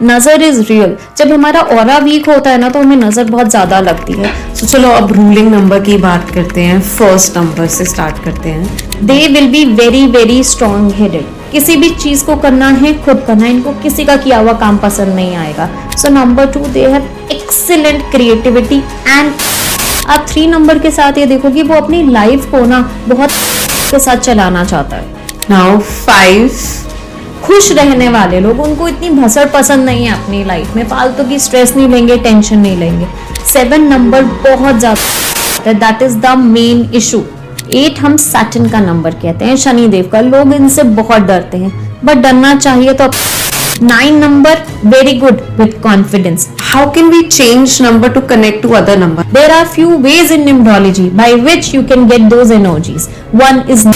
नजर is real. जब हमारा ऑरा वीक होता है ना तो हमें नजर बहुत ज्यादा लगती है। तो चलो अब रूलिंग नंबर की बात करते हैं, फर्स्ट नंबर से स्टार्ट करते हैं। दे will be very very strong headed. किसी भी चीज को करना है खुद करना है, इनको किसी का किया हुआ काम पसंद नहीं आएगा। So number 2, they have excellent creativity and आप 3 नंबर के साथ ये देखो कि वो अपनी लाइफ को ना बहुत के साथ चलाना चाहता है। नाउ 5, खुश रहने वाले लोग, उनको इतनी भसड़ पसंद नहीं है अपनी लाइफ में, फालतू की स्ट्रेस नहीं लेंगे, टेंशन नहीं लेंगे। 7 नंबर बहुत ज्यादा, that is the main issue. 8 हम सैटर्न का नंबर कहते हैं, शनिदेव का। लोग इनसे बहुत डरते हैं, बट डरना चाहिए तो। 9 number very good with confidence. How can we change number to connect to other number? There are few ways in numerology by which you can get those energies. One is,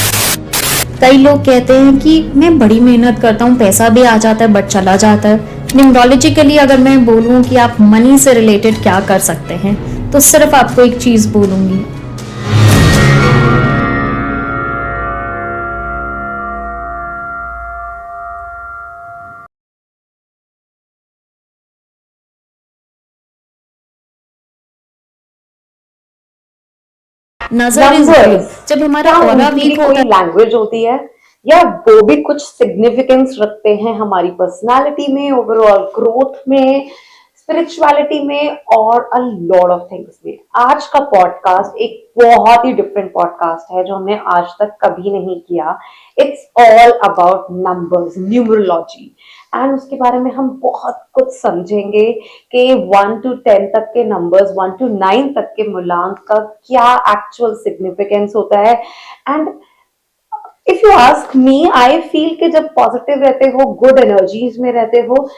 कई लोग कहते हैं कि मैं बड़ी मेहनत करता हूँ, पैसा भी आ जाता है बट चला जाता है। न्यूमरोलॉजिकली अगर मैं बोलूँ कि आप मनी से रिलेटेड क्या कर सकते हैं, तो सिर्फ आपको एक चीज बोलूंगी, नजर इज रियल। जब हमारा ऑरा वीक होता है, लैंग्वेज होती है या वो भी कुछ सिग्निफिकेंस रखते हैं हमारी पर्सनालिटी में, ओवरऑल ग्रोथ में, स्पिरिचुअलिटी में और अ लॉट ऑफ थिंग्स में। आज का पॉडकास्ट एक बहुत ही डिफरेंट पॉडकास्ट है जो हमने आज तक कभी नहीं किया। It's all about numbers, numerology, and उसके बारे में हम बहुत कुछ समझेंगे कि 1 to 10 तक के नंबर्स, 1 to 9 तक के मूलांक का क्या एक्चुअल सिग्निफिकेंस होता है। And if you ask me, I feel कि जब पॉजिटिव रहते हो, गुड एनर्जीज में रहते हो,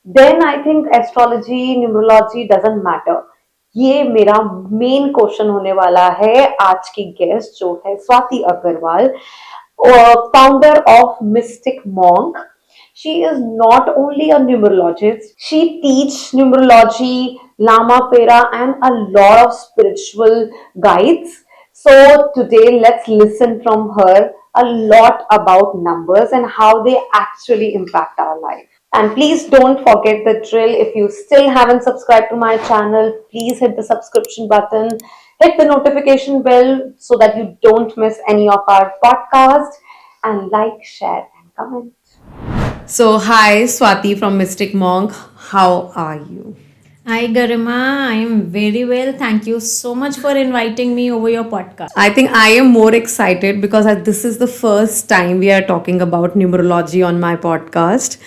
then I think astrology, numerology doesn't matter. ये मेरा मेन क्वेश्चन होने वाला है आज की गेस्ट जो है Swati Agarwal, founder of Mystic Monk. She is not only a numerologist, she teaches numerology, Lama Pera, and a lot of spiritual guides. So today let's listen from her a lot about numbers and how they actually impact our life. And please don't forget the drill. If you still haven't subscribed to my channel, please hit the subscription button, hit the notification bell so that you don't miss any of our podcasts, and like, share, and comment. So hi, Swati from Mystic Monk. How are you? hi Garima, I am very well. Thank you so much for inviting me over your podcast. I think I am more excited because this is the first time we are talking about numerology on my podcast.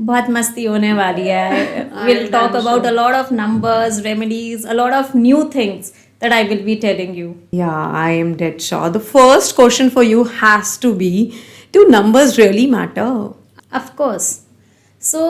बहुत मस्ती होने वाली है. We'll talk about a lot of numbers, remedies, a lot of new things that I will be telling you. Yeah, I am dead sure. The first question for you has to be, do numbers really matter? Of course. So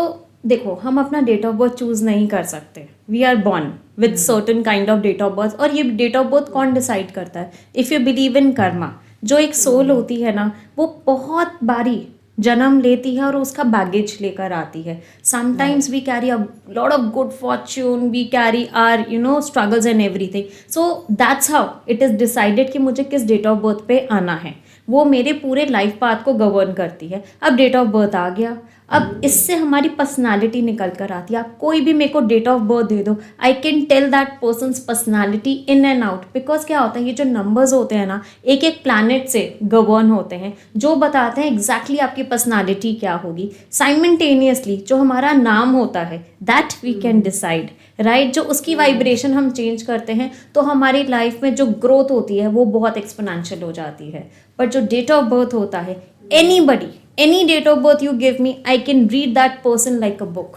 देखो, हम अपना date of birth choose नहीं कर सकते. We are born with certain kind of date of birth. और ये date of birth कौन decide करता है? If you believe in karma, जो एक सोल होती है ना, वो बहुत बारी जन्म लेती है और उसका बैगेज लेकर आती है. Sometimes we carry a lot of good fortune, we carry our struggles and everything. So that's how it is decided कि मुझे किस डेट ऑफ बर्थ पे आना है. वो मेरे पूरे लाइफ पाथ को गवर्न करती है. अब डेट ऑफ बर्थ आ गया, अब इससे हमारी पर्सनालिटी निकल कर आती है. आप कोई भी मेरे को डेट ऑफ बर्थ दे दो, I can tell that person's personality in and out. Because क्या होता है, ये जो नंबर्स होते हैं ना, एक एक प्लैनेट से गवर्न होते हैं, जो बताते हैं एग्जैक्टली आपकी पर्सनालिटी क्या होगी. साइमल्टेनियसली जो हमारा नाम होता है, that we can decide, right. जो उसकी वाइब्रेशन हम चेंज करते हैं तो हमारी लाइफ में जो ग्रोथ होती है वो बहुत एक्सपोनेंशियल हो जाती है. बट जो डेट ऑफ बर्थ होता है, anybody, any date of birth you give me, I can read that person like a book.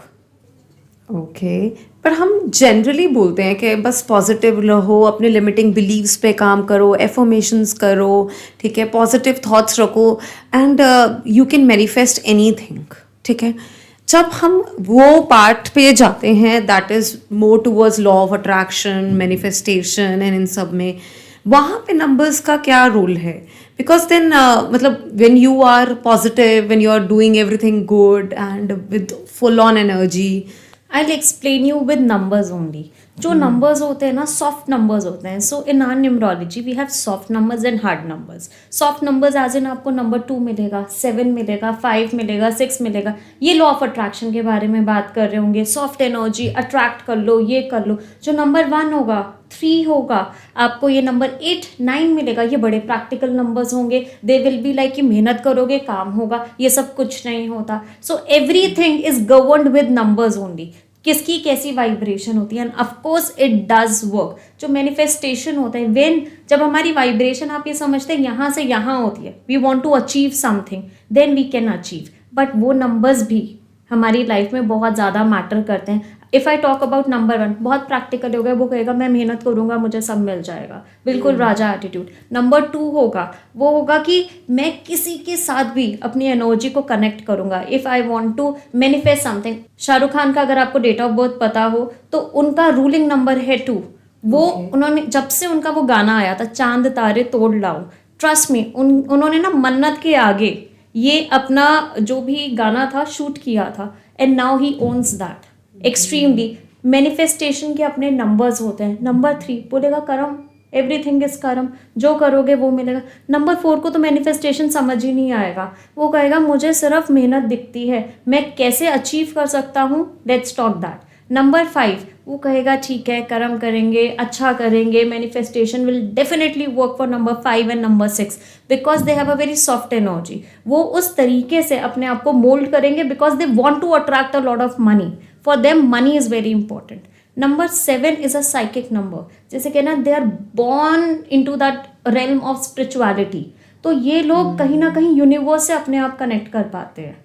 Okay. पर हम जनरली बोलते हैं कि बस पॉजिटिव रहो, अपने लिमिटिंग बिलीव्स पे काम करो, एफर्मेशंस करो, ठीक है, पॉजिटिव थॉट्स रखो, and you can manifest anything. ठीक है, जब हम वो पार्ट पे जाते हैं that is more towards law of attraction, manifestation and इन सब में, वहाँ पे नंबर्स का क्या रोल है? बिकॉज देन मतलब when you are positive, when you are doing everything good and with full on energy. I'll explain you with numbers only. जो नंबर्स होते हैं ना सॉफ्ट नंबर्स होते हैं. So in our numerology we have soft numbers and hard numbers. Soft numbers as in आपको number 2 मिलेगा, 7 मिलेगा, 5 मिलेगा, 6 मिलेगा. ये लॉ ऑफ अट्रैक्शन के बारे में बात कर रहे होंगे. सॉफ्ट एनर्जी अट्रैक्ट कर लो, ये कर लो. जो नंबर 1 होगा, 3 होगा, आपको ये नंबर 8, 9 मिलेगा. ये बड़े प्रैक्टिकल नंबर्स होंगे. दे विल बी लाइक कि मेहनत करोगे काम होगा. ये सब कुछ नहीं होता. So everything is governed with numbers only. किसकी कैसी वाइब्रेशन होती है. End of course it does work. जो मैनिफेस्टेशन होता है व्हेन जब हमारी वाइब्रेशन आप ये समझते हैं यहाँ से यहाँ होती है, we want to achieve something, then we can achieve. But वो नंबर्स भी हमारी लाइफ में बहुत ज़्यादा मैटर करते हैं. If I talk about number 1, बहुत प्रैक्टिकल हो गया. वो कहेगा मैं मेहनत करूंगा मुझे सब मिल जाएगा, बिल्कुल राजा एटीट्यूड. नंबर 2 होगा, वो होगा कि मैं किसी के साथ भी अपनी एनर्जी को कनेक्ट करूंगा. If I want to manifest something. Shahrukh Khan का अगर आपको डेट ऑफ बर्थ पता हो तो उनका रूलिंग नंबर है 2. वो उन्होंने जब से उनका वो गाना आया था चांद तारे तोड़ लाओ, ट्रस्ट मी उन्होंने ना मन्नत के आगे ये अपना जो भी गाना था शूट किया था. And now he owns that extremely. Manifestation के अपने नंबर्स होते हैं. नंबर 3 बोलेगा कर्म, एवरीथिंग इज कर्म, जो करोगे वो मिलेगा. नंबर 4 को तो मैनिफेस्टेशन समझ ही नहीं आएगा. वो कहेगा मुझे सिर्फ मेहनत दिखती है, मैं कैसे अचीव कर सकता हूँ, लेट्स टॉक दैट. नंबर 5 वो कहेगा ठीक है कर्म करेंगे, अच्छा करेंगे, manifestation will definitely work for number 5 and number 6 because they have a very soft energy. वो उस तरीके से अपने आप को मोल्ड करेंगे because they want to attract a lot of money. For them money is very important. Number 7 is a psychic number. जैसे कहना they are born into that realm of spirituality. तो ये लोग कहीं ना कहीं यूनिवर्स से अपने आप कनेक्ट कर पाते हैं.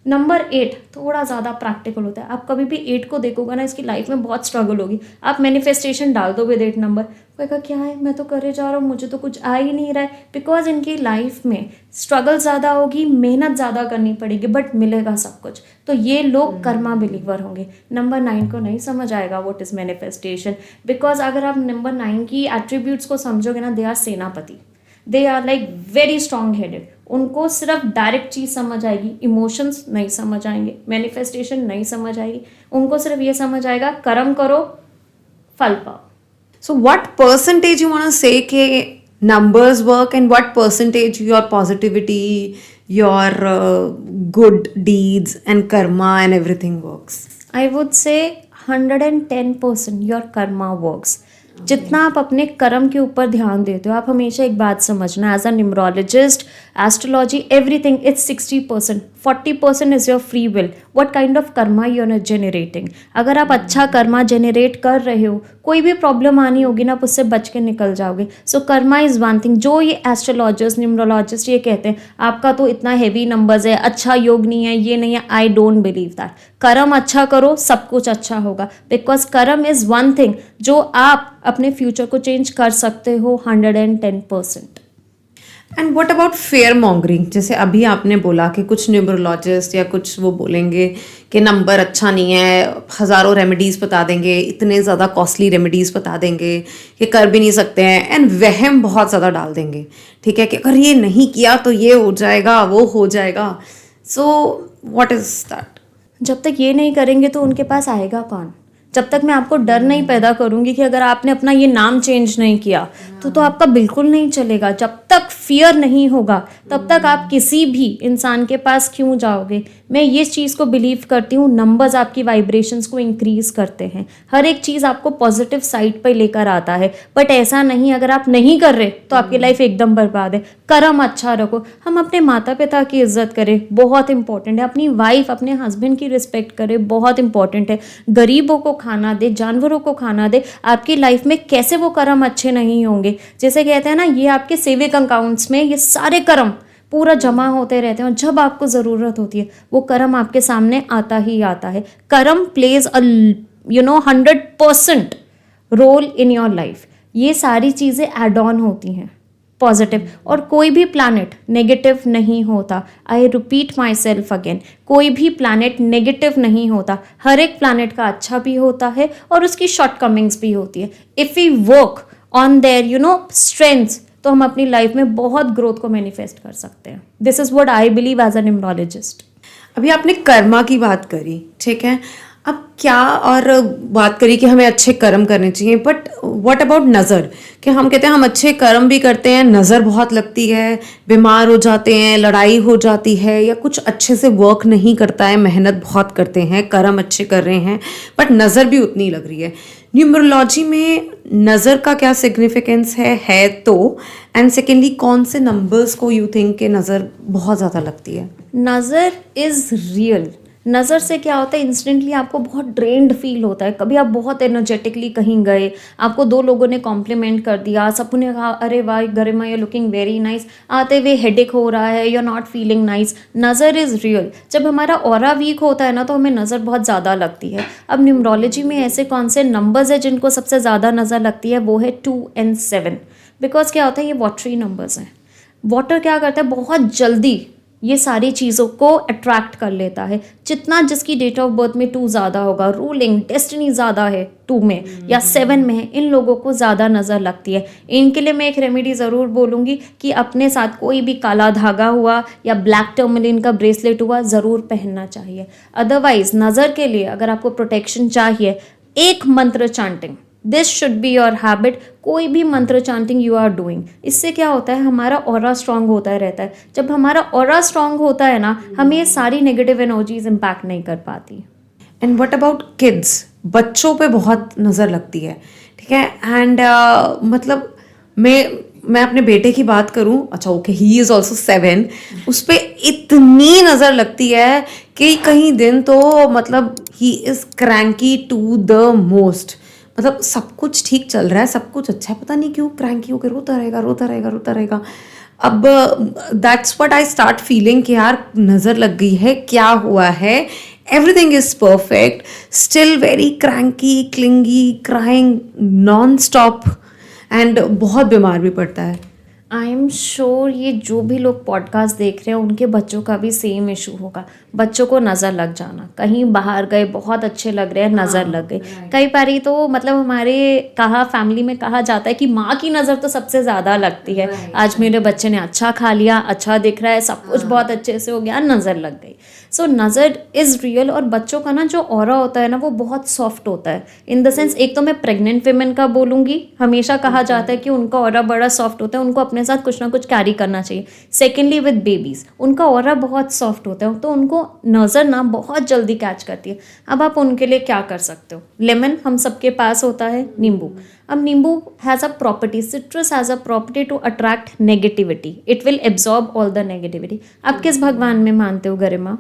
नंबर 8 थोड़ा ज़्यादा प्रैक्टिकल होता है. आप कभी भी 8 को देखोगे ना इसकी लाइफ में बहुत स्ट्रगल होगी. आप मैनिफेस्टेशन डाल दो विद 8 नंबर, कहेगा क्या है मैं तो करे जा रहा हूँ, मुझे तो कुछ आ ही नहीं रहा है. बिकॉज इनकी लाइफ में स्ट्रगल ज़्यादा होगी, मेहनत ज़्यादा करनी पड़ेगी, बट मिलेगा सब कुछ. तो ये लोग कर्मा बिलीवर होंगे. नंबर 9 को नहीं समझ आएगा व्हाट इज़ मैनिफेस्टेशन. बिकॉज अगर आप नंबर 9 की एट्रीब्यूट्स को समझोगे ना, दे आर सेनापति. They are like very strong headed. उनको सिर्फ डायरेक्ट चीज़ समझ आएगी, इमोशंस नहीं समझ आएंगे, मैनिफेस्टेशन नहीं समझ आएगी. उनको सिर्फ ये समझ आएगा कर्म करो फल पाओ. So what percentage you want to say के numbers work and what percentage your positivity, your good deeds and karma and everything works? I would say 110% your karma works. जितना आप अपने कर्म के ऊपर ध्यान देते हो, आप हमेशा एक बात समझना, as a numerologist, astrology, everything it's 60%. 40% is your free will. What kind of karma you are generating. अगर आप अच्छा कर्मा जनरेट कर रहे हो, कोई भी प्रॉब्लम आनी होगी ना आप उससे बच के निकल जाओगे. सो कर्मा इज़ वन थिंग. जो ये एस्ट्रोलॉजर्स, न्यूमरोलॉजिस्ट ये कहते हैं आपका तो इतना हैवी नंबर्स है, अच्छा योग नहीं है, ये नहीं है, आई डोंट बिलीव दैट. कर्म अच्छा करो, सब कुछ अच्छा होगा. बिकॉज कर्म इज़ वन थिंग जो आप अपने फ्यूचर को चेंज कर सकते हो 110%. And what about fair mongering. जैसे अभी आपने बोला कि कुछ न्यूमरोलॉजिस्ट या कुछ वो बोलेंगे कि नंबर अच्छा नहीं है, हज़ारों रेमेडीज़ बता देंगे, इतने ज़्यादा कॉस्टली रेमेडीज़ बता देंगे कि कर भी नहीं सकते हैं, एंड वहम बहुत ज़्यादा डाल देंगे. ठीक है कि अगर ये नहीं किया तो ये हो जाएगा, वो हो जाएगा. So what is that? जब तक ये नहीं करेंगे तो उनके पास आएगा कौन. जब तक मैं आपको डर नहीं पैदा करूंगी कि अगर आपने अपना ये नाम चेंज नहीं किया तो आपका बिल्कुल नहीं चलेगा. जब तक फियर नहीं होगा तब तक आप किसी भी इंसान के पास क्यों जाओगे. मैं ये चीज़ को बिलीव करती हूँ, नंबर्स आपकी वाइब्रेशंस को इंक्रीज करते हैं. हर एक चीज़ आपको पॉजिटिव साइड पर लेकर आता है. बट ऐसा नहीं, अगर आप नहीं कर रहे तो आपकी लाइफ एकदम बर्बाद है. कर्म अच्छा रखो. हम अपने माता पिता की इज्जत करें, बहुत इंपॉर्टेंट है. अपनी वाइफ, अपने हस्बैंड की रिस्पेक्ट करें, बहुत इंपॉर्टेंट है. गरीबों को खाना दे, जानवरों को खाना दे. आपकी लाइफ में कैसे वो कर्म अच्छे नहीं होंगे. जैसे कहते हैं ना, ये आपके सेविंग अकाउंट्स में ये सारे कर्म पूरा जमा होते रहते हैं और जब आपको ज़रूरत होती है वो कर्म आपके सामने आता ही आता है. कर्म plays a 100% role in your life. ये सारी चीज़ें एड ऑन होती हैं पॉजिटिव. और कोई भी प्लैनेट नेगेटिव नहीं होता. I repeat my self again, कोई भी प्लैनेट नेगेटिव नहीं होता. हर एक प्लैनेट का अच्छा भी होता है और उसकी शॉर्ट कमिंग्स भी होती है. If we work on their strengths तो हम अपनी लाइफ में बहुत ग्रोथ को मैनिफेस्ट कर सकते हैं. This is what I believe as a numerologist. अभी आपने कर्मा की बात करी, ठीक है. अब क्या, और बात करी कि हमें अच्छे कर्म करने चाहिए, बट व्हाट अबाउट नज़र? कि हम कहते हैं हम अच्छे कर्म भी करते हैं, नज़र बहुत लगती है, बीमार हो जाते हैं, लड़ाई हो जाती है, या कुछ अच्छे से वर्क नहीं करता है, मेहनत बहुत करते हैं, कर्म अच्छे कर रहे हैं, बट नज़र भी उतनी लग रही है। न्यूमरोलॉजी में नज़र का क्या सिग्निफिकेंस है तो, एंड सेकेंडली कौन से नंबर्स को यू थिंक के नज़र बहुत ज़्यादा लगती है? नज़र इज़ रियल। नज़र से क्या होता है, इंस्टेंटली आपको बहुत ड्रेन्ड फील होता है। कभी आप बहुत एनर्जेटिकली कहीं गए, आपको 2 लोगों ने कॉम्प्लीमेंट कर दिया, सबने कहा अरे वाह Garima you looking very nice, आते हुए हेडेक हो रहा है, you are not feeling nice. नज़र इज़ रियल। जब हमारा ऑरा वीक होता है ना, तो हमें नज़र बहुत ज़्यादा लगती है। अब न्यूमरोलॉजी में ऐसे कौन से नंबर्स है जिनको सबसे ज़्यादा नज़र लगती है, वो है 2 and 7। बिकॉज क्या होता है, ये वॉटरी नंबर्स हैं। वाटर क्या करता है, बहुत जल्दी ये सारी चीज़ों को अट्रैक्ट कर लेता है। जितना जिसकी डेट ऑफ बर्थ में 2 ज़्यादा होगा, रूलिंग डेस्टिनी ज़्यादा है 2 में या 7 में है, इन लोगों को ज़्यादा नज़र लगती है। इनके लिए मैं एक रेमेडी ज़रूर बोलूँगी कि अपने साथ कोई भी काला धागा हुआ या ब्लैक टर्मलिन का ब्रेसलेट हुआ ज़रूर पहनना चाहिए। अदरवाइज़ नज़र के लिए अगर आपको प्रोटेक्शन चाहिए, एक मंत्र chanting, this should be your habit. कोई भी मंत्र चांटिंग यू आर डूइंग, इससे क्या होता है, हमारा ऑरा स्ट्रांग होता रहता है। जब हमारा ऑरा स्ट्रांग होता है ना, हमें ये सारी नेगेटिव एनर्जीज इम्पैक्ट नहीं कर पाती। And what about kids? बच्चों पे बहुत नज़र लगती है, ठीक है। एंड मतलब मैं अपने बेटे की बात करूं, अच्छा ओके ही इज़ ऑल्सो 7, उस पर इतनी नज़र लगती है कि कहीं दिन तो मतलब ही is cranky to the most. मतलब सब कुछ ठीक चल रहा है, सब कुछ अच्छा है, पता नहीं क्यों क्रैंकी होकर रोता रहेगा रोता रहेगा रोता रहेगा। अब that's what I start feeling कि यार नज़र लग गई है, क्या हुआ है? Everything is perfect, still very cranky, clingy, crying non stop, and बहुत बीमार भी पड़ता है। आई एम श्योर ये जो भी लोग पॉडकास्ट देख रहे हैं उनके बच्चों का भी सेम इशू होगा। बच्चों को नज़र लग जाना, कहीं बाहर गए बहुत अच्छे लग रहे हैं, नज़र लग गई। कई बारी तो मतलब हमारे फैमिली में कहा जाता है कि माँ की नज़र तो सबसे ज़्यादा लगती है। आज मेरे बच्चे ने अच्छा खा लिया, अच्छा दिख रहा है, सब कुछ बहुत अच्छे से हो गया, नज़र लग गई। सो नज़र इज़ रियल। और बच्चों का ना जो ऑरा होता है ना, वो बहुत सॉफ्ट होता है। इन द सेंस, एक तो मैं प्रेग्नेंट विमेन का बोलूँगी, हमेशा कहा जाता है कि उनका ऑरा बड़ा सॉफ्ट होता है, उनको अपने साथ कुछ ना कुछ कैरी करना चाहिए। सेकेंडली विद बेबीज़, उनका ऑरा बहुत सॉफ्ट होता है, तो उनको नज़र ना बहुत जल्दी कैच करती है। अब आप उनके लिए क्या कर सकते हो? लेमन हम सबके पास होता है, नींबू। अब नींबू has a property, citrus has a property to attract negativity, it will absorb all the negativity. आप किस भगवान में मानते हो गरिमा?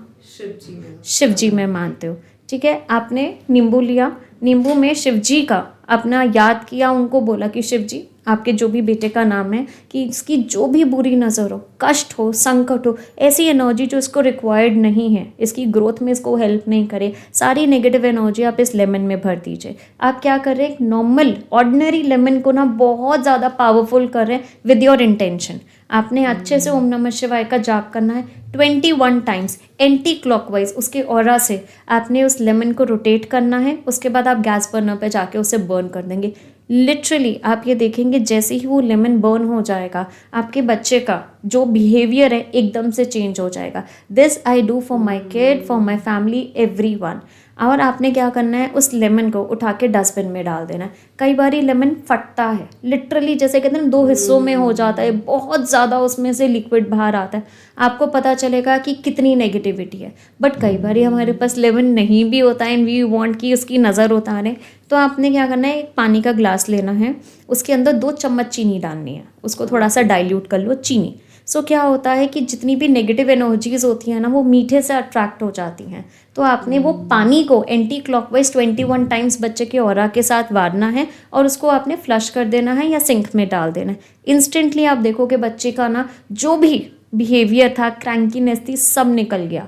शिव जी में मानते हो, ठीक है। आपने नींबू लिया, नींबू में शिव जी का अपना याद किया, उनको बोला कि शिव जी, आपके जो भी बेटे का नाम है, कि इसकी जो भी बुरी नज़र हो, कष्ट हो, संकट हो, ऐसी एनर्जी जो इसको रिक्वायर्ड नहीं है, इसकी ग्रोथ में इसको हेल्प नहीं करे, सारी नेगेटिव एनर्जी आप इस लेमन में भर दीजिए। आप क्या कर रहे हैं, एक नॉर्मल ऑर्डिनरी लेमन को ना बहुत ज़्यादा पावरफुल कर रहे हैं विद योर इंटेंशन। आपने अच्छे से ओम नमः शिवाय का जाप करना है 21 टाइम्स एंटी क्लॉकवाइज, उसके ऑरा से आपने उस लेमन को रोटेट करना है। उसके बाद आप गैस बर्नर पे जाके उसे बर्न कर देंगे। लिटरली आप ये देखेंगे जैसे ही वो लेमन बर्न हो जाएगा, आपके बच्चे का जो बिहेवियर है एकदम से चेंज हो जाएगा। This I do for my kid, for my family, everyone. और आपने क्या करना है, उस लेमन को उठा के डस्टबिन में डाल देना है। कई बार लेमन फटता है, लिटरली जैसे कहते हैं 2 हिस्सों में हो जाता है, बहुत ज़्यादा उसमें से लिक्विड बाहर आता है, आपको पता चलेगा कि कितनी नेगेटिविटी है। बट कई बार हमारे पास लेमन नहीं भी होता है एंड वी वांट कि उसकी नज़र उतारें, तो आपने क्या करना है, एक पानी का ग्लास लेना है, उसके अंदर 2 चम्मच चीनी डालनी है, उसको थोड़ा सा डाइल्यूट कर लो चीनी। सो क्या होता है कि जितनी भी नेगेटिव एनर्जीज होती हैं ना, वो मीठे से अट्रैक्ट हो जाती हैं। तो आपने वो पानी को एंटी क्लॉकवाइज 21 टाइम्स बच्चे के ऑरा के साथ वारना है और उसको आपने फ्लश कर देना है या सिंक में डाल देना है। इंस्टेंटली आप देखोगे बच्चे का ना जो भी बिहेवियर था, क्रैंकीनेस थी, सब निकल गया।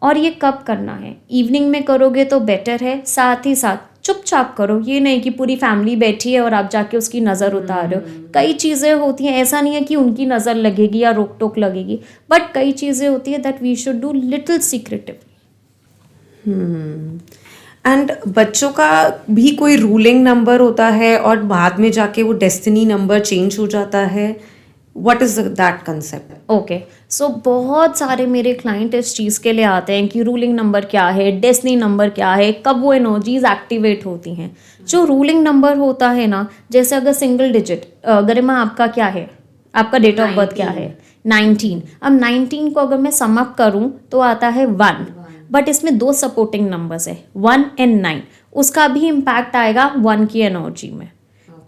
और ये कब करना है, इवनिंग में करोगे तो बेटर है। साथ ही साथ चुपचाप करो, ये नहीं कि पूरी फैमिली बैठी है और आप जाके उसकी नज़र उतार रहे हो। कई चीज़ें होती हैं, ऐसा नहीं है कि उनकी नज़र लगेगी या रोक टोक लगेगी, बट कई चीज़ें होती है that we should do little secretive. And बच्चों का भी कोई रूलिंग नंबर होता है और बाद में जाके वो डेस्टिनी नंबर चेंज हो जाता है? What is that concept? Okay, so बहुत सारे मेरे क्लाइंट इस चीज़ के लिए आते हैं कि रूलिंग नंबर क्या है, डेस्टिनी नंबर क्या है, कब वो एनर्जीज एक्टिवेट होती हैं. जो रूलिंग नंबर होता है ना, जैसे अगर सिंगल डिजिट, गरिमा आपका क्या है, आपका डेट ऑफ बर्थ क्या है? 19. अब 19 को अगर मैं सम अप करूं तो आता है 1, बट इसमें 2 सपोर्टिंग नंबर्स है, 1 एंड 9. उसका भी इम्पैक्ट आएगा 1 की एनर्जी में.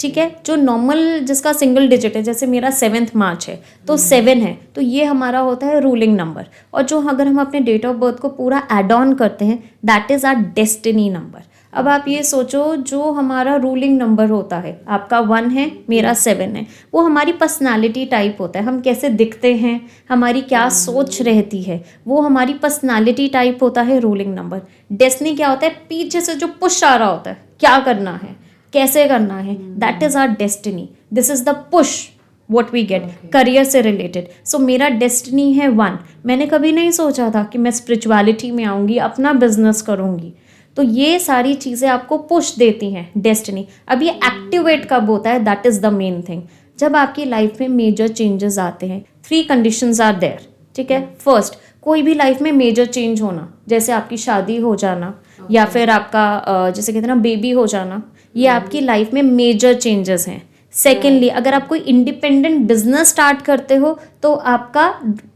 ठीक है, जो नॉर्मल जिसका सिंगल डिजिट है, जैसे मेरा 7th मार्च है तो 7 है, तो ये हमारा होता है रूलिंग नंबर. और जो अगर हम अपने डेट ऑफ बर्थ को पूरा एड ऑन करते हैं, that is our destiny number. अब आप ये सोचो, जो हमारा रूलिंग नंबर होता है, आपका 1 है, मेरा 7 है, वो हमारी पर्सनालिटी टाइप होता है. हम कैसे दिखते हैं, हमारी क्या सोच रहती है, वो हमारी पर्सनालिटी टाइप होता है रूलिंग नंबर. डेस्टिनी क्या होता है? पीछे से जो पुश आ रहा होता है, क्या करना है, कैसे करना है, that is our destiny. This is the push what we get career से रिलेटेड. सो मेरा डेस्टिनी है 1. मैंने कभी नहीं सोचा था कि मैं स्पिरिचुअलिटी में आऊँगी, अपना बिजनेस करूँगी. तो ये सारी चीज़ें आपको पुश देती हैं डेस्टिनी. अब ये एक्टिवेट कब होता है, that is the main thing. जब आपकी लाइफ में मेजर चेंजेस आते हैं, 3 कंडीशंस आर देयर. ठीक है, फर्स्ट, कोई भी लाइफ में मेजर चेंज होना, जैसे आपकी शादी हो जाना, या फिर आपका जैसे कहते हैं ना बेबी हो जाना, ये आपकी लाइफ में मेजर चेंजेस हैं. सेकेंडली, अगर आप कोई इंडिपेंडेंट बिजनेस स्टार्ट करते हो तो आपका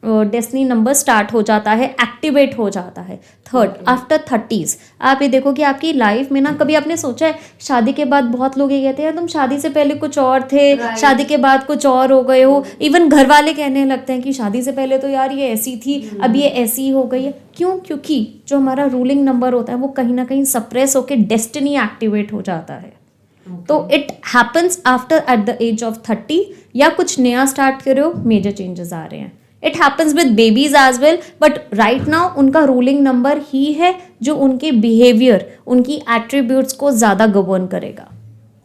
डेस्टिनी नंबर स्टार्ट हो जाता है, एक्टिवेट हो जाता है. थर्ड, आफ्टर 30s आप ये देखो कि आपकी लाइफ में ना, कभी आपने सोचा है शादी के बाद बहुत लोग ये कहते हैं तुम शादी से पहले कुछ और थे, शादी के बाद कुछ और हो गए हो. इवन घर वाले कहने लगते हैं कि शादी से पहले तो यार ये ऐसी थी, अब ये ऐसी हो गई है. क्यों? क्योंकि जो हमारा रूलिंग नंबर होता है वो कहीं ना कहीं सप्रेस होकर डेस्टिनी एक्टिवेट हो जाता है. तो it happens after at the age of 30, या कुछ नया स्टार्ट कर रहे हो, मेजर चेंजेस आ रहे हैं. It happens with babies as well, but right now उनका रूलिंग नंबर ही है जो उनके बिहेवियर, उनकी एट्रीब्यूट्स को ज़्यादा गवर्न करेगा.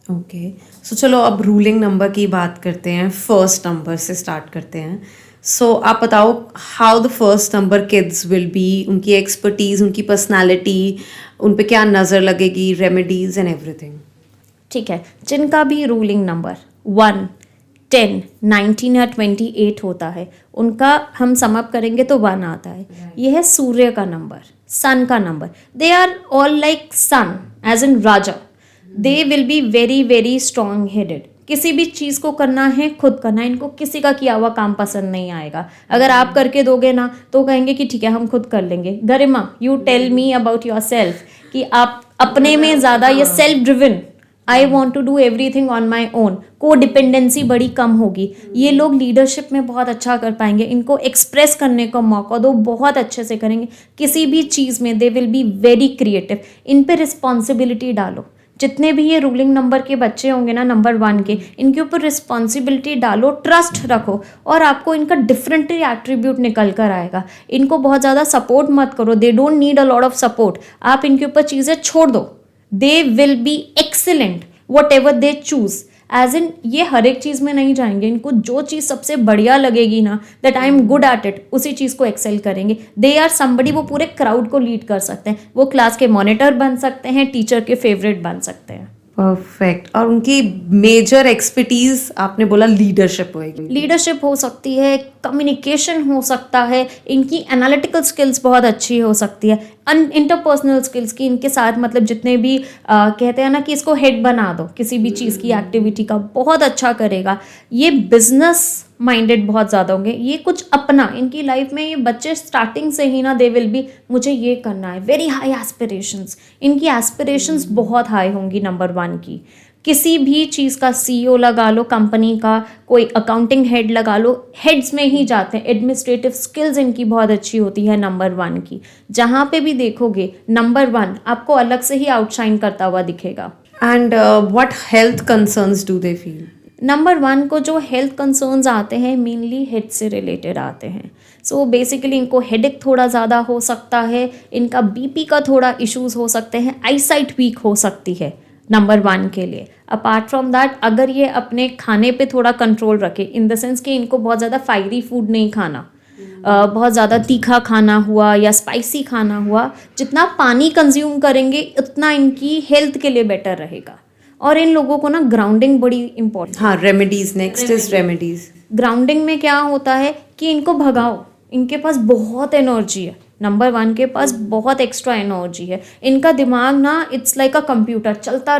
ओके, सो चलो अब रूलिंग नंबर की बात करते हैं. फर्स्ट नंबर से स्टार्ट करते हैं. सो आप बताओ how the first number kids will be, उनकी एक्सपर्टीज, उनकी पर्सनालिटी, उन पे क्या नज़र लगेगी, रेमेडीज एंड एवरीथिंग. ठीक है, जिनका भी रूलिंग नंबर 1, 10, 19 या 28 होता है, उनका हम समअप करेंगे तो 1 आता है. यह है सूर्य का नंबर, सन का number. They are all like sun as in राजा. They will be very very strong headed. किसी भी चीज़ को करना है, खुद करना है. इनको किसी का किया हुआ काम पसंद नहीं आएगा. अगर आप करके दोगे ना तो कहेंगे कि ठीक है हम खुद कर लेंगे. Garima, you tell me about yourself, कि आप अपने में ज़्यादा ये self driven, I want to do everything on my own, को डिपेंडेंसी बड़ी कम होगी. ये लोग लीडरशिप में बहुत अच्छा कर पाएंगे. इनको एक्सप्रेस करने का मौका दो, बहुत अच्छे से करेंगे. किसी भी चीज़ में they will be very creative. इन पे रिस्पॉन्सिबिलिटी डालो. जितने भी ये रूलिंग नंबर के बच्चे होंगे ना, नंबर 1 के, इनके ऊपर रिस्पॉन्सिबिलिटी डालो, ट्रस्ट रखो, और आपको इनका डिफरेंट एट्रीब्यूट निकल कर आएगा. इनको बहुत ज़्यादा सपोर्ट मत करो. They don't need a lot of support. आप इनके ऊपर चीज़ें छोड़ दो. They will be excellent whatever they choose. As in ये हर एक चीज़ में नहीं जाएंगे. इनको जो चीज़ सबसे बढ़िया लगेगी ना, that I am good at it, उसी चीज़ को एक्सेल करेंगे. दे आर समबडी, वो पूरे क्राउड को लीड कर सकते हैं. वो क्लास के मॉनिटर बन सकते हैं, टीचर के फेवरेट बन सकते हैं. परफेक्ट. और उनकी मेजर एक्सपर्टीज आपने बोला लीडरशिप होएगी. लीडरशिप हो सकती है, कम्युनिकेशन हो सकता है, इनकी एनालिटिकल स्किल्स बहुत अच्छी हो सकती है, इंटरपर्सनल स्किल्स की इनके साथ, मतलब जितने भी कहते हैं ना कि इसको हेड बना दो किसी भी चीज़ की एक्टिविटी का, बहुत अच्छा करेगा. ये बिजनेस माइंडेड बहुत ज़्यादा होंगे. ये कुछ अपना इनकी लाइफ में, ये बच्चे स्टार्टिंग से ही ना, दे विल बी, मुझे ये करना है, वेरी हाई एस्पिरेशंस. इनकी एस्पिरेशंस बहुत हाई होंगी नंबर 1 की. किसी भी चीज़ का CEO लगा लो, कंपनी का कोई अकाउंटिंग हेड लगा लो, हेड्स में ही जाते हैं. एडमिनिस्ट्रेटिव स्किल्स इनकी बहुत अच्छी होती है नंबर 1 की. जहाँ पे भी देखोगे नंबर 1 आपको अलग से ही आउटशाइन करता हुआ दिखेगा. And what health concerns do they feel? Number 1 को जो हेल्थ कंसर्न्स आते हैं, मेनली हेड से रिलेटेड आते हैं. सो बेसिकली इनको हेडेक थोड़ा ज़्यादा हो सकता है, इनका BP का थोड़ा इश्यूज हो सकते हैं, आईसाइट वीक हो सकती है नंबर 1 के लिए. अपार्ट फ्रॉम दैट, अगर ये अपने खाने पे थोड़ा कंट्रोल रखे, इन द सेंस कि इनको बहुत ज़्यादा फायरी फूड नहीं खाना, बहुत ज़्यादा तीखा खाना हुआ या स्पाइसी खाना हुआ, जितना पानी कंज्यूम करेंगे उतना इनकी हेल्थ के लिए बेटर रहेगा. और इन लोगों को ना ग्राउंडिंग बड़ी इंपॉर्टेंट. हाँ, remedies. Next is remedies. Grounding में क्या होता है कि इनको भगाओ, इनके पास बहुत एनर्जी है, नंबर 1 के पास बहुत एक्स्ट्रा एनर्जी है, इनका दिमाग ना इट्स लाइक अ कंप्यूटर, चलता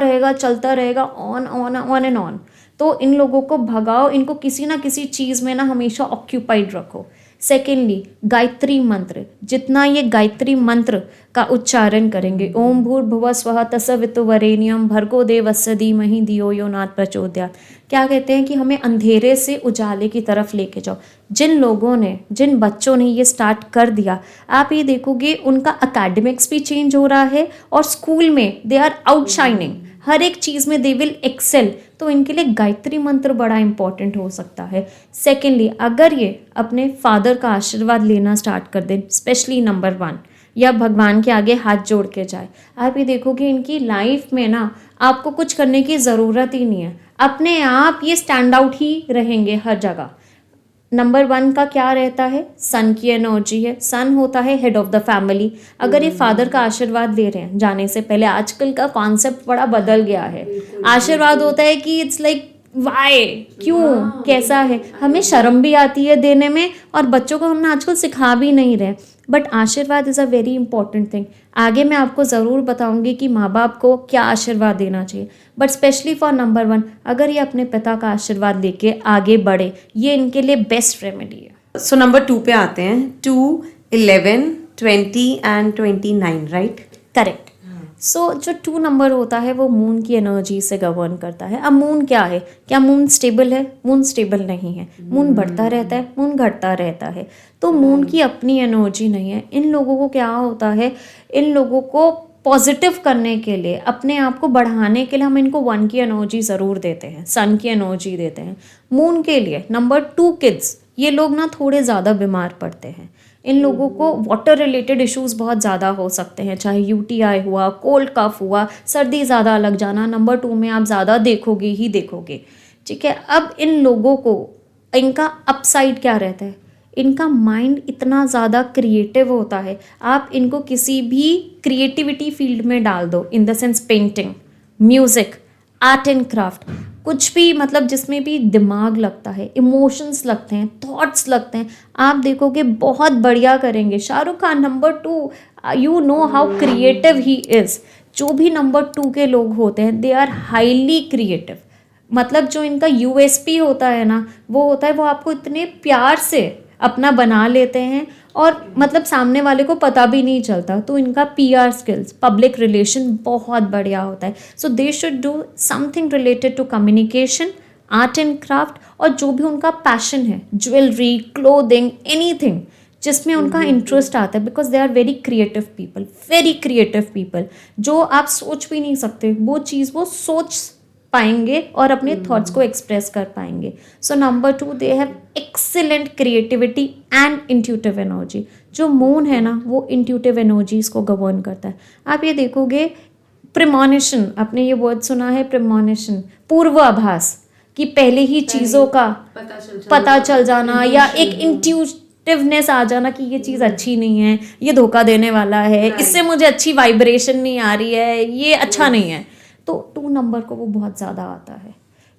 रहेगा on on on and on. तो इन लोगों को भगाओ, इनको किसी ना किसी चीज़ में ना हमेशा ऑक्यूपाइड रखो। सेकेंडली, गायत्री मंत्र, जितना ये गायत्री मंत्र का उच्चारण करेंगे, ओम भूर्भुवः स्वः तत्सवितुर्वरेण्यं भर्गो देवस्य धीमहि धियो यो न प्रचोदयात्, क्या कहते हैं कि हमें अंधेरे से उजाले की तरफ लेके जाओ। जिन बच्चों ने ये स्टार्ट कर दिया, आप ये देखोगे उनका एकेडमिक्स भी चेंज हो रहा है और स्कूल में दे आर आउटशाइनिंग, हर एक चीज़ में दे विल एक्सेल। तो इनके लिए गायत्री मंत्र बड़ा इंपॉर्टेंट हो सकता है। सेकेंडली, अगर ये अपने फादर का आशीर्वाद लेना स्टार्ट कर दें, स्पेशली नंबर 1, या भगवान के आगे हाथ जोड़ के जाए, आप ये देखोगे इनकी लाइफ में ना आपको कुछ करने की ज़रूरत ही नहीं है, अपने आप ये स्टैंड आउट ही रहेंगे हर जगह। नंबर 1 का क्या रहता है, सन की एनर्जी है, सन होता है हेड ऑफ द फैमिली। अगर ये फादर का आशीर्वाद ले रहे हैं जाने से पहले, आजकल का कॉन्सेप्ट बड़ा बदल गया है, आशीर्वाद होता है कि इट्स लाइक वाई, क्यों, कैसा है, हमें शर्म भी आती है देने में और बच्चों को हम आजकल सिखा भी नहीं रहे। बट आशीर्वाद is a very important thing. आगे मैं आपको ज़रूर बताऊंगी कि माँ बाप को क्या आशीर्वाद देना चाहिए, बट स्पेशली फॉर नंबर 1, अगर ये अपने पिता का आशीर्वाद लेके आगे बढ़े, ये इनके लिए बेस्ट रेमेडी है। सो नंबर 2 पे आते हैं, 2, 11, 20 एंड 29, राइट? करेक्ट। सो जो 2 नंबर होता है वो मून की एनर्जी से गवर्न करता है। अब मून क्या है, क्या मून स्टेबल है? मून स्टेबल नहीं है, मून बढ़ता रहता है, मून घटता रहता है। तो मून की अपनी एनर्जी नहीं है। इन लोगों को क्या होता है, इन लोगों को पॉजिटिव करने के लिए, अपने आप को बढ़ाने के लिए हम इनको 1 की एनर्जी ज़रूर देते हैं, सन की एनर्जी देते हैं। मून के लिए नंबर 2 किड्स, ये लोग ना थोड़े ज़्यादा बीमार पड़ते हैं। इन लोगों को वाटर रिलेटेड इश्यूज बहुत ज़्यादा हो सकते हैं, चाहे यूटीआई हुआ, कोल्ड कफ हुआ, सर्दी ज़्यादा लग जाना, नंबर 2 में आप ज़्यादा देखोगे ही देखोगे। ठीक है, अब इन लोगों को इनका अपसाइड क्या रहता है, इनका माइंड इतना ज़्यादा क्रिएटिव होता है, आप इनको किसी भी क्रिएटिविटी फील्ड में डाल दो, in the sense painting, music, art and craft, कुछ भी, मतलब जिसमें भी दिमाग लगता है, इमोशंस लगते हैं, थॉट्स लगते हैं, आप देखोगे बहुत बढ़िया करेंगे। Shahrukh Khan number 2, you know how creative he is. जो भी नंबर 2 के लोग होते हैं दे आर हाईली क्रिएटिव। मतलब जो इनका यूएसपी होता है ना, वो होता है वो आपको इतने प्यार से अपना बना लेते हैं और मतलब सामने वाले को पता भी नहीं चलता। तो इनका पीआर स्किल्स, पब्लिक रिलेशन बहुत बढ़िया होता है। So they should do something related to communication, art and craft, और जो भी उनका पैशन है, ज्वेलरी, क्लोथिंग, एनीथिंग जिसमें उनका इंटरेस्ट आता है, because they are very creative people, जो आप सोच भी नहीं सकते वो चीज़ वो सोच पाएंगे और अपने थॉट्स को एक्सप्रेस कर पाएंगे। So number 2, they have excellent creativity and intuitive energy. जो मून है ना, वो इंट्यूटिव एनर्जीज को गवर्न करता है। आप ये देखोगे प्रेमोनिशन, आपने ये वर्ड सुना है, प्रेमोनिशन, पूर्वाभास, कि पहले ही चीज़ों का पता चल जाना या एक इंट्यूटिवनेस आ जाना कि ये चीज़ अच्छी नहीं है, ये धोखा देने वाला है, इससे मुझे अच्छी वाइब्रेशन नहीं आ रही है, ये अच्छा नहीं है। तो 2 नंबर को वो बहुत ज़्यादा आता है।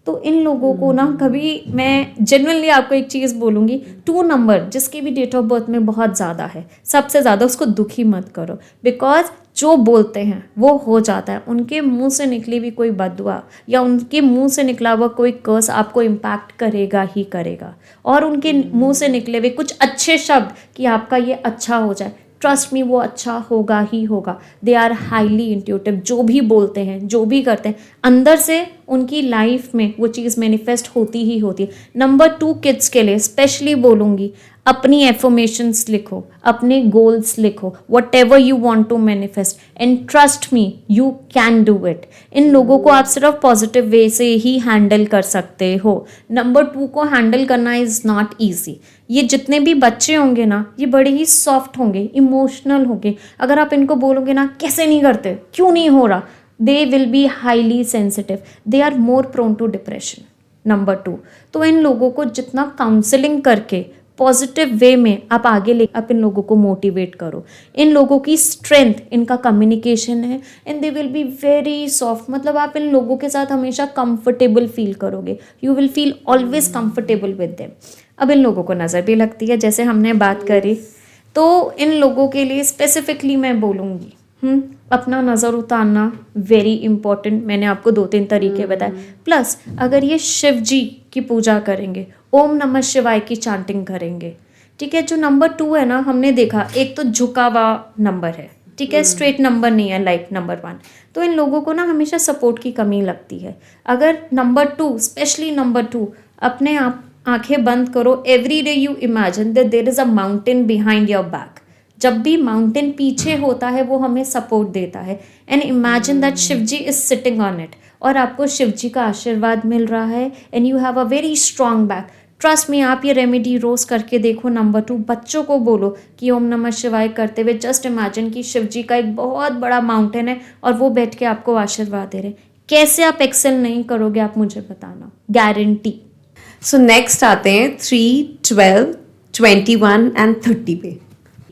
तो इन लोगों को ना, कभी मैं जेन्युइनली आपको एक चीज़ बोलूँगी, 2 नंबर जिसकी भी डेट ऑफ बर्थ में बहुत ज़्यादा है, सबसे ज़्यादा उसको दुखी मत करो, बिकॉज जो बोलते हैं वो हो जाता है। उनके मुंह से निकली हुई कोई बददुआ या उनके मुंह से निकला हुआ कोई कर्स आपको इम्पैक्ट करेगा ही करेगा, और उनके मुंह से निकले हुए कुछ अच्छे शब्द कि आपका ये अच्छा हो जाए, ट्रस्ट मी वो अच्छा होगा ही होगा। दे आर हाईली इंट्यूटिव, जो भी बोलते हैं, जो भी करते हैं, अंदर से उनकी लाइफ में वो चीज़ मैनिफेस्ट होती ही होती है। नंबर 2 किड्स के लिए स्पेशली बोलूँगी, अपनी एफर्मेशंस लिखो, अपने गोल्स लिखो, whatever you want to manifest, and trust me you can do it. इन लोगों को आप सिर्फ पॉजिटिव वे से ही हैंडल कर सकते हो। नंबर 2 को हैंडल करना इज़ नॉट ईजी। ये जितने भी बच्चे होंगे ना, ये बड़े ही सॉफ्ट होंगे, इमोशनल होंगे। अगर आप इनको बोलोगे ना कैसे नहीं करते, क्यों नहीं हो रहा, they will be highly sensitive, they are more prone to depression. Number 2, तो इन लोगों को जितना काउंसलिंग करके पॉजिटिव वे में आप आगे ले, आप इन लोगों को मोटिवेट करो। इन लोगों की स्ट्रेंथ इनका कम्युनिकेशन है and they will be very soft, मतलब आप इन लोगों के साथ हमेशा कंफर्टेबल फील करोगे, you will feel always comfortable with them. अब इन लोगों को नज़र भी लगती है, जैसे हमने बात करी, तो इन लोगों के लिए स्पेसिफिकली मैं बोलूँगी अपना नज़र उतारना वेरी इंपॉर्टेंट। मैंने आपको 2-3 तरीके बताए। प्लस अगर ये शिव जी की पूजा करेंगे, ओम नमः शिवाय की चांटिंग करेंगे, ठीक है। जो नंबर 2 है ना, हमने देखा एक तो झुका हुआ नंबर है, ठीक है, स्ट्रेट नंबर नहीं है लाइक नंबर 1, तो इन लोगों को ना हमेशा सपोर्ट की कमी लगती है। अगर नंबर 2, स्पेशली नंबर 2, अपने आप आंखें बंद करो, every day you imagine that there is a mountain behind your back. जब भी माउंटेन पीछे होता है वो हमें सपोर्ट देता है, and imagine that Shiv ji is sitting on it, और आपको शिव जी का आशीर्वाद मिल रहा है and you have a very strong back. Trust में आप ये रेमेडी रोज करके देखो। नंबर 2, बच्चों को बोलो कि ओम नमः शिवाय करते हुए जस्ट इमेजिन कि शिव जी का एक बहुत बड़ा माउंटेन है और वो बैठ के आपको आशीर्वाद दे रहे हैं। कैसे आप एक्सेल नहीं करोगे आप मुझे बताना, गारंटी। सो नेक्स्ट आते हैं 3, 12, 21 एंड 30 पे।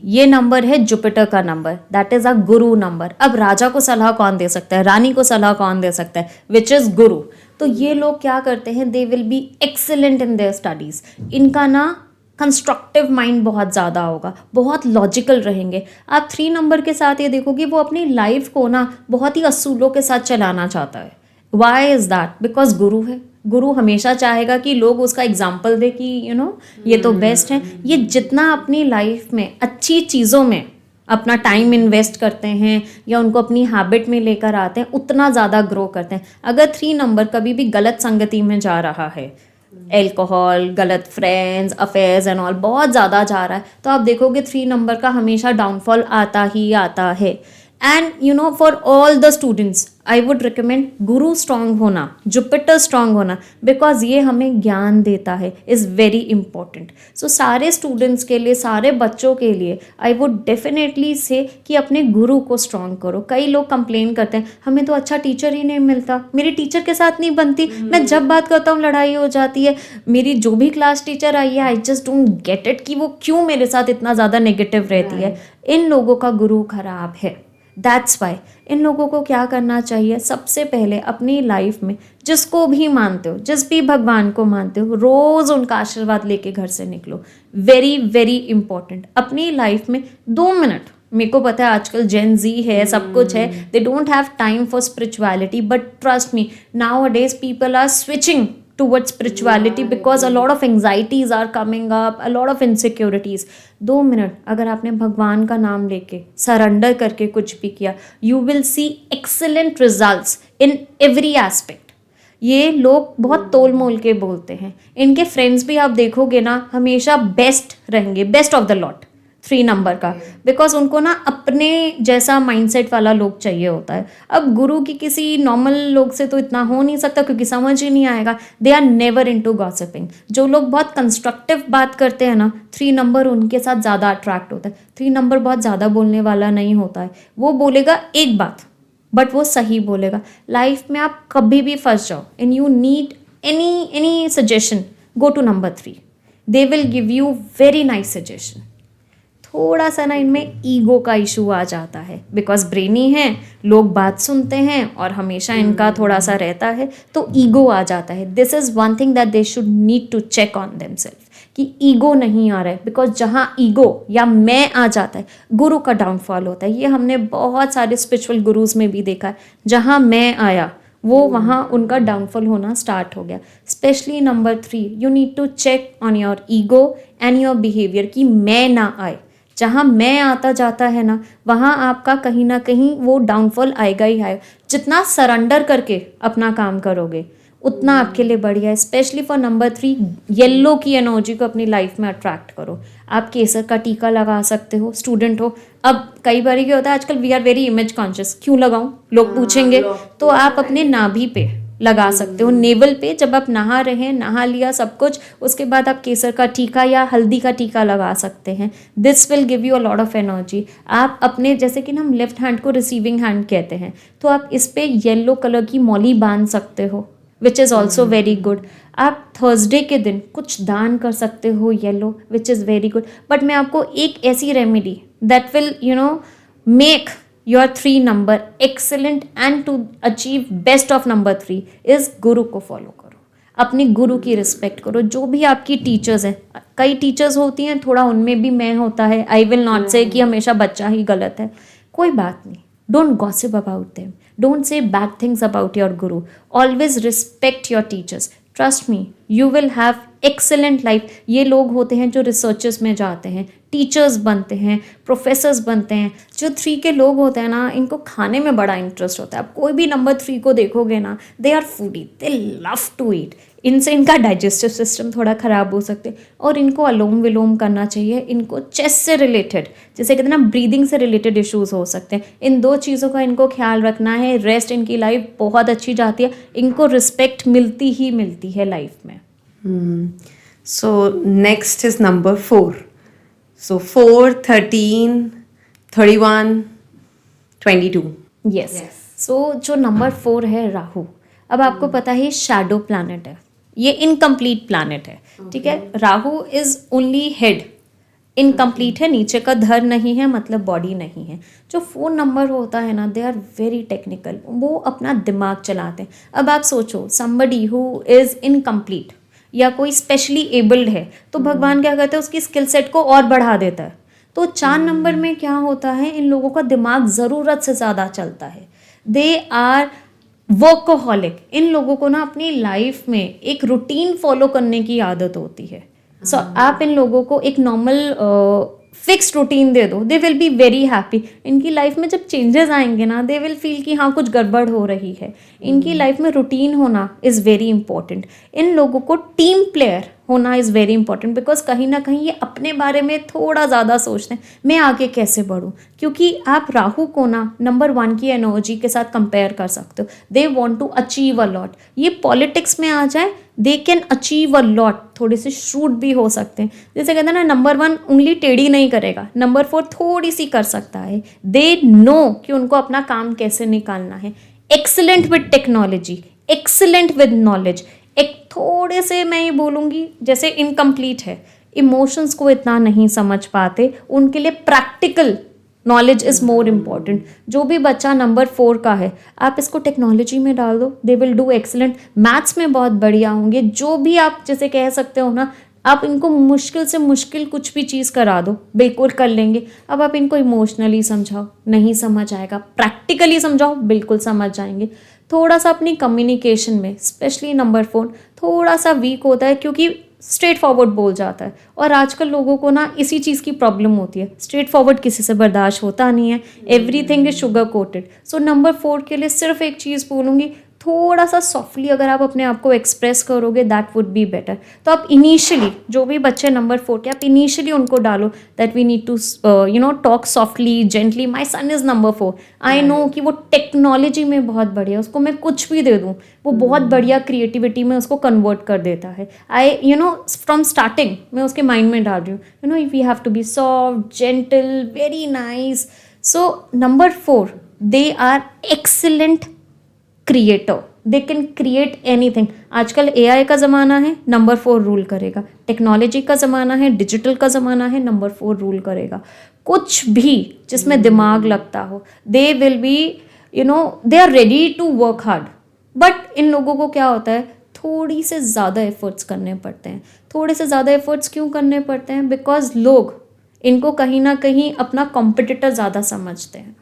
ये नंबर है जुपिटर का number, that is a Guru number. अब राजा को सलाह कौन दे सकता है, रानी को सलाह कौन दे सकता है, विच इज गुरु। तो ये लोग क्या करते हैं, दे will B excellent in their studies. इनका ना कंस्ट्रक्टिव माइंड बहुत ज़्यादा होगा, बहुत लॉजिकल रहेंगे। आप 3 नंबर के साथ ये देखोगे वो अपनी लाइफ को ना बहुत ही असूलों के साथ चलाना चाहता है। Y is that? बिकॉज गुरु है। गुरु हमेशा चाहेगा कि लोग उसका एग्जाम्पल दे कि ये तो बेस्ट है। ये जितना अपनी लाइफ में अच्छी चीज़ों में अपना टाइम इन्वेस्ट करते हैं या उनको अपनी हैबिट में लेकर आते हैं, उतना ज़्यादा ग्रो करते हैं। अगर 3 नंबर कभी भी गलत संगति में जा रहा है, एल्कोहल, गलत फ्रेंड्स, अफेयर्स एंड ऑल बहुत ज़्यादा जा रहा है, तो आप देखोगे 3 नंबर का हमेशा डाउनफॉल आता ही आता है। And for all the students I would recommend Guru strong होना, जुपिटर स्ट्रांग होना, बिकॉज ये हमें ज्ञान देता है, इज़ वेरी इंपॉर्टेंट। सो सारे स्टूडेंट्स के लिए, सारे बच्चों के लिए आई वुड डेफिनेटली से कि अपने गुरु को स्ट्रांग करो। कई लोग कंप्लेन करते हैं हमें तो अच्छा टीचर ही नहीं मिलता, मेरी टीचर के साथ नहीं बनती, मैं जब बात करता हूँ लड़ाई हो जाती है, मेरी जो भी क्लास टीचर आई है I just don't get it कि वो क्यों मेरे साथ इतना ज़्यादा नेगेटिव रहती है। इन लोगों का गुरु खराब है। दैट्स वाई इन लोगों को क्या करना चाहिए, सबसे पहले अपनी लाइफ में जिसको भी मानते हो, जिस भी भगवान को मानते हो, रोज़ उनका आशीर्वाद लेके घर से निकलो। Very very important. अपनी लाइफ में 2 मिनट, मेरे को पता है आजकल जेन जी है, सब कुछ है, they don't have time for spirituality, but trust me nowadays people are switching towards spirituality because a lot of anxieties are coming up, a lot of insecurities. 2 minute अगर आपने भगवान का नाम लेके सरेंडर करके कुछ भी किया, you will see excellent results in every aspect. ये लोग बहुत तोल मोल के बोलते हैं, इनके फ्रेंड्स भी आप देखोगे ना हमेशा बेस्ट रहेंगे, best of the lot 3 number का, बिकॉज उनको ना अपने जैसा माइंडसेट वाला लोग चाहिए होता है। अब गुरु की किसी नॉर्मल लोग से तो इतना हो नहीं सकता क्योंकि समझ ही नहीं आएगा। They are never into gossiping. जो लोग बहुत कंस्ट्रक्टिव बात करते हैं ना, 3 नंबर उनके साथ ज़्यादा अट्रैक्ट होता है। 3 नंबर बहुत ज़्यादा बोलने वाला नहीं होता है, वो बोलेगा एक बात बट वो सही बोलेगा। लाइफ में आप कभी भी फंस जाओ and you need any suggestion, go to number 3, they will give you very nice suggestion. थोड़ा सा ना इनमें ईगो का इशू आ जाता है, बिकॉज ब्रेनी है, लोग बात सुनते हैं और हमेशा इनका थोड़ा सा रहता है, तो ईगो आ जाता है। This is one thing that they should need to check on themselves कि ईगो नहीं आ रहा है, बिकॉज जहाँ ईगो या मैं आ जाता है गुरु का डाउनफॉल होता है। ये हमने बहुत सारे स्पिरिचुअल गुरुज में भी देखा है, जहाँ मैं आया वो वहाँ उनका डाउनफॉल होना स्टार्ट हो गया। Specially number 3, you need to check on your ego and your behaviour कि मैं ना आए। जहाँ मैं आता जाता है ना, वहाँ आपका कहीं ना कहीं वो डाउनफॉल आएगा ही आएगा। जितना सरेंडर करके अपना काम करोगे उतना आपके लिए बढ़िया है। स्पेशली फॉर नंबर 3, येलो की एनर्जी को अपनी लाइफ में अट्रैक्ट करो। आप केसर का टीका लगा सकते हो, स्टूडेंट हो। अब कई बार क्या होता है आजकल, we are very image conscious, क्यों लगाऊं लोग पूछेंगे, तो आप अपने नाभि पे लगा सकते हो, नेवल पे। जब आप नहा रहे हैं, नहा लिया सब कुछ, उसके बाद आप केसर का टीका या हल्दी का टीका लगा सकते हैं। This will give you a lot of energy. आप अपने, जैसे कि हम लेफ्ट हैंड को रिसीविंग हैंड कहते हैं, तो आप इस पे येलो कलर की मौली बांध सकते हो। Which is also very good. आप थर्सडे के दिन कुछ दान कर सकते हो yellow, which is very good. But मैं आपको एक ऐसी remedy that will make your 3 number excellent and to achieve best of number 3 is Guru को फॉलो करो। अपने गुरु की रिस्पेक्ट करो। जो भी आपकी टीचर्स हैं, कई टीचर्स होती हैं, थोड़ा उनमें भी मैं होता है। आई विल नॉट से कि हमेशा बच्चा ही गलत है, कोई बात नहीं। Don't gossip about them, don't say bad things about your guru, always respect your teachers. Trust me, you will have excellent life. ये लोग होते हैं जो रिसर्चर्स में जाते हैं, टीचर्स बनते हैं, प्रोफेसर्स बनते हैं। जो 3 के लोग होते हैं ना, इनको खाने में बड़ा इंटरेस्ट होता है। आप कोई भी नंबर 3 को देखोगे ना, they are foodie, they love to eat. इनसे इनका डाइजेस्टिव सिस्टम थोड़ा ख़राब हो सकते हैं और इनको अलोम विलोम करना चाहिए। इनको चेस्ट से रिलेटेड, जैसे कहते हैं ना, ब्रीदिंग से रिलेटेड इश्यूज हो सकते हैं। इन 2 चीज़ों का इनको ख्याल रखना है। रेस्ट, इनकी लाइफ बहुत अच्छी जाती है। इनको रिस्पेक्ट मिलती ही मिलती है लाइफ में। So next is number 4. So 4, 13, 31, 22. Yes. सो जो नंबर 4 है राहु, अब आपको पता है शैडो प्लैनेट है, ये इनकम्प्लीट प्लैनेट है। ठीक है, Rahu is only head, incomplete है, नीचे का धर नहीं है, मतलब बॉडी नहीं है। जो 4 नंबर होता है ना, दे आर वेरी टेक्निकल, वो अपना दिमाग चलाते हैं। अब आप सोचो, समबडी हु इज इनकम्प्लीट या कोई स्पेशली एबल्ड है, तो भगवान क्या करते हैं, उसकी स्किल सेट को और बढ़ा देता है। तो 4 नंबर में क्या होता है, इन लोगों का दिमाग ज़रूरत से ज़्यादा चलता है। They are workaholic. इन लोगों को ना अपनी लाइफ में एक रूटीन फॉलो करने की आदत होती है। सो आप इन लोगों को एक नॉर्मल फिक्स रूटीन दे दो, they will be very happy. इनकी लाइफ में जब चेंजेस आएंगे ना, दे विल फील कि हाँ कुछ गड़बड़ हो रही है। इनकी लाइफ में रूटीन होना इज़ वेरी इंपॉर्टेंट। इन लोगों को टीम प्लेयर होना इज़ वेरी इंपॉर्टेंट, बिकॉज कहीं ना कहीं ये अपने बारे में थोड़ा ज़्यादा सोचते हैं, मैं आगे कैसे बढ़ूँ। क्योंकि आप राहु को ना नंबर 1 की एनर्जी के साथ कंपेयर कर सकते हो। They want to achieve a lot. ये पॉलिटिक्स में आ जाए, they can achieve a lot. थोड़े से श्रूड भी हो सकते हैं। जैसे कहते हैं ना, नंबर 1 उंगली टेढ़ी नहीं करेगा, नंबर 4 थोड़ी सी कर सकता है। दे नो कि उनको अपना काम कैसे निकालना है। Excellent with technology, excellent with knowledge. एक थोड़े से मैं ये बोलूँगी, जैसे इनकम्प्लीट है, इमोशंस को इतना नहीं समझ पाते, उनके लिए practical knowledge is more important. जो भी बच्चा नंबर 4 का है, आप इसको टेक्नोलॉजी में डाल दो, they will do excellent. Maths में बहुत बढ़िया होंगे। जो भी आप जैसे कह सकते हो ना, आप इनको मुश्किल से मुश्किल कुछ भी चीज़ करा दो, बिल्कुल कर लेंगे। अब आप इनको इमोशनली समझाओ, नहीं समझ आएगा। प्रैक्टिकली समझाओ, बिल्कुल समझ जाएंगे। थोड़ा सा अपनी कम्युनिकेशन में, स्पेशली नंबर 4 थोड़ा सा वीक होता है, क्योंकि स्ट्रेट फॉरवर्ड बोल जाता है। और आजकल लोगों को ना इसी चीज़ की प्रॉब्लम होती है, स्ट्रेट फॉरवर्ड किसी से बर्दाश्त होता नहीं है। Everything is sugar coated. So number 4 के लिए सिर्फ एक चीज़ बोलूँगी, थोड़ा सा सॉफ्टली अगर आप अपने आप को एक्सप्रेस करोगे, दैट वुड बी बेटर। तो आप इनिशियली, जो भी बच्चे नंबर 4 के, आप इनिशियली उनको डालो that we need to talk softly, gently. My son is number 4। I know कि वो टेक्नोलॉजी में बहुत बढ़िया, उसको मैं कुछ भी दे दूँ, वो बहुत बढ़िया क्रिएटिविटी में उसको कन्वर्ट कर देता है। आई फ्रॉम स्टार्टिंग मैं उसके माइंड में डाल रही हूँ, we have to be soft, gentle, very nice. So number 4, they are excellent creator, they can create anything. आजकल AI का ज़माना है, नंबर 4 रूल करेगा। टेक्नोलॉजी का ज़माना है, डिजिटल का ज़माना है, नंबर 4 रूल करेगा। कुछ भी जिसमें दिमाग लगता हो, they will be they are ready to work hard. But इन लोगों को क्या होता है, थोड़ी से ज़्यादा एफर्ट्स करने पड़ते हैं। थोड़े से ज़्यादा एफर्ट्स क्यों करने पड़ते हैं? बिकॉज लोग इनको कहीं ना कहीं अपना कॉम्पिटिटर ज़्यादा समझते हैं।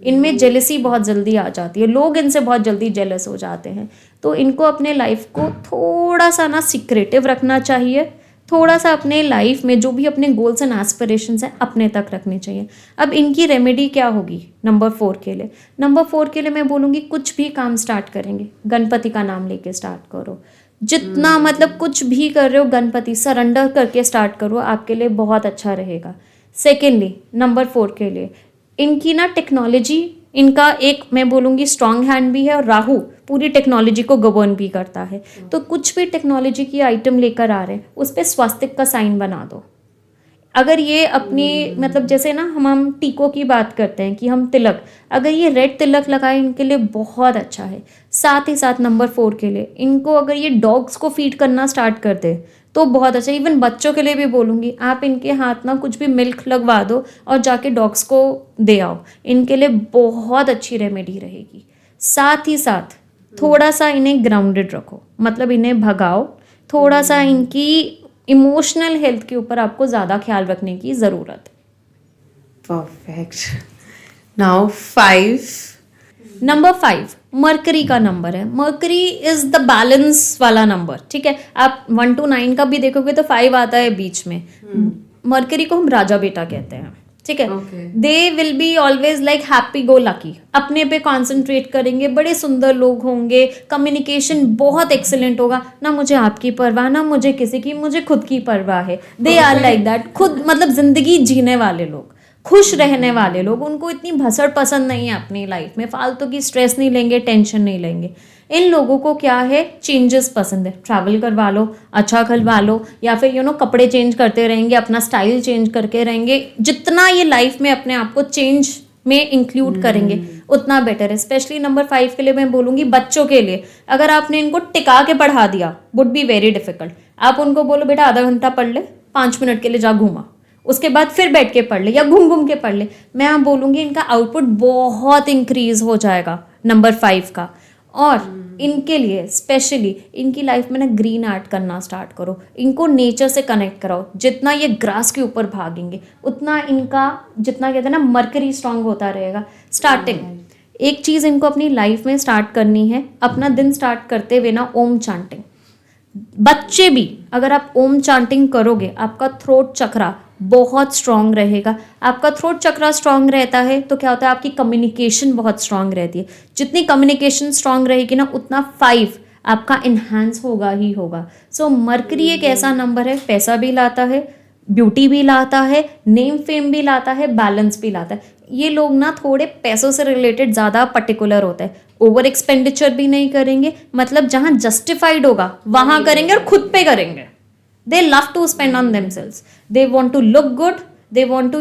इनमें जेलसी बहुत जल्दी आ जाती है, लोग इनसे बहुत जल्दी जेलस हो जाते हैं। तो इनको अपने लाइफ को थोड़ा सा ना सीक्रेटिव रखना चाहिए। थोड़ा सा अपने लाइफ में जो भी अपने गोल्स एंड एस्पिरेशंस हैं, अपने तक रखने चाहिए। अब इनकी रेमेडी क्या होगी नंबर 4 के लिए? नंबर 4 के लिए मैं बोलूँगी, कुछ भी काम स्टार्ट करेंगे, गणपति का नाम लेके स्टार्ट करो। जितना मतलब कुछ भी कर रहे हो, गणपति सरेंडर करके स्टार्ट करो, आपके लिए बहुत अच्छा रहेगा। सेकेंडली, नंबर 4 के लिए इनकी ना टेक्नोलॉजी, इनका एक मैं बोलूँगी स्ट्रॉन्ग हैंड भी है, और राहु पूरी टेक्नोलॉजी को गवर्न भी करता है। तो कुछ भी टेक्नोलॉजी की आइटम लेकर आ रहे हैं, उस पर स्वास्तिक का साइन बना दो। अगर ये अपनी मतलब जैसे ना हम टीकों की बात करते हैं कि हम तिलक, अगर ये रेड तिलक लगाए इनके लिए बहुत अच्छा है। साथ ही साथ नंबर 4 के लिए इनको अगर ये डॉग्स को फीड करना स्टार्ट कर दे तो बहुत अच्छा। इवन बच्चों के लिए भी बोलूँगी, आप इनके हाथ ना कुछ भी मिल्क लगवा दो और जाके डॉग्स को दे आओ, इनके लिए बहुत अच्छी रेमेडी रहेगी। साथ ही साथ थोड़ा सा इन्हें ग्राउंडेड रखो, मतलब इन्हें भगाओ, थोड़ा सा इनकी इमोशनल हेल्थ के ऊपर आपको ज़्यादा ख्याल रखने की ज़रूरत है। परफेक्ट। नाउ 5। नंबर 5 मरकरी का नंबर है। मरकरी इज द बैलेंस वाला नंबर, ठीक है। आप 1 to 9 का भी देखोगे तो 5 आता है बीच में। मरकरी को हम राजा बेटा कहते हैं, ठीक है। दे will be always like happy go lucky, अपने पे कॉन्सेंट्रेट करेंगे, बड़े सुंदर लोग होंगे, कम्युनिकेशन बहुत एक्सेलेंट होगा, ना मुझे आपकी परवाह ना मुझे किसी की, मुझे खुद की परवाह है। दे आर लाइक दैट, खुद मतलब जिंदगी जीने वाले लोग, खुश रहने वाले लोग, उनको इतनी भसड़ पसंद नहीं है अपनी लाइफ में, फालतू की स्ट्रेस नहीं लेंगे, टेंशन नहीं लेंगे। इन लोगों को क्या है, चेंजेस पसंद है, ट्रैवल करवा लो, अच्छा करवा लो, या फिर कपड़े चेंज करते रहेंगे, अपना स्टाइल चेंज करके रहेंगे। जितना ये लाइफ में अपने आप को चेंज में इंक्लूड करेंगे उतना बेटर है। स्पेशली नंबर 5 के लिए मैं बोलूँगी, बच्चों के लिए अगर आपने इनको टिका के पढ़ा दिया वुड बी वेरी डिफिकल्ट। आप उनको बोलो बेटा आधा घंटा पढ़ ले, 5 मिनट के लिए जा घूमा, उसके बाद फिर बैठ के पढ़ ले या घूम घूम के पढ़ ले, मैं आप बोलूँगी इनका आउटपुट बहुत इंक्रीज हो जाएगा नंबर 5 का। और इनके लिए स्पेशली इनकी लाइफ में ना ग्रीन आर्ट करना स्टार्ट करो, इनको नेचर से कनेक्ट कराओ। जितना ये ग्रास के ऊपर भागेंगे उतना इनका जितना कहते हैं ना मरकरी स्ट्रांग होता रहेगा। स्टार्टिंग एक चीज़ इनको अपनी लाइफ में स्टार्ट करनी है, अपना दिन स्टार्ट करते हुए ना ओम चांटिंग। बच्चे भी अगर आप ओम चांटिंग करोगे आपका थ्रोट चक्रा बहुत स्ट्रांग रहेगा। आपका थ्रोट चक्रा स्ट्रांग रहता है तो क्या होता है, आपकी कम्युनिकेशन बहुत स्ट्रांग रहती है। जितनी कम्युनिकेशन स्ट्रांग रहेगी ना उतना 5 आपका इन्हांस होगा ही होगा। सो मरकरी एक ऐसा नंबर है, पैसा भी लाता है, ब्यूटी भी लाता है, नेम फेम भी लाता है, बैलेंस भी लाता है। ये लोग ना थोड़े पैसों से रिलेटेड ज़्यादा पर्टिकुलर होते हैं, ओवर एक्सपेंडिचर भी नहीं करेंगे, मतलब जहाँ जस्टिफाइड होगा वहाँ करेंगे और खुद पे करेंगे। They love to spend on themselves. They want to look good. They want to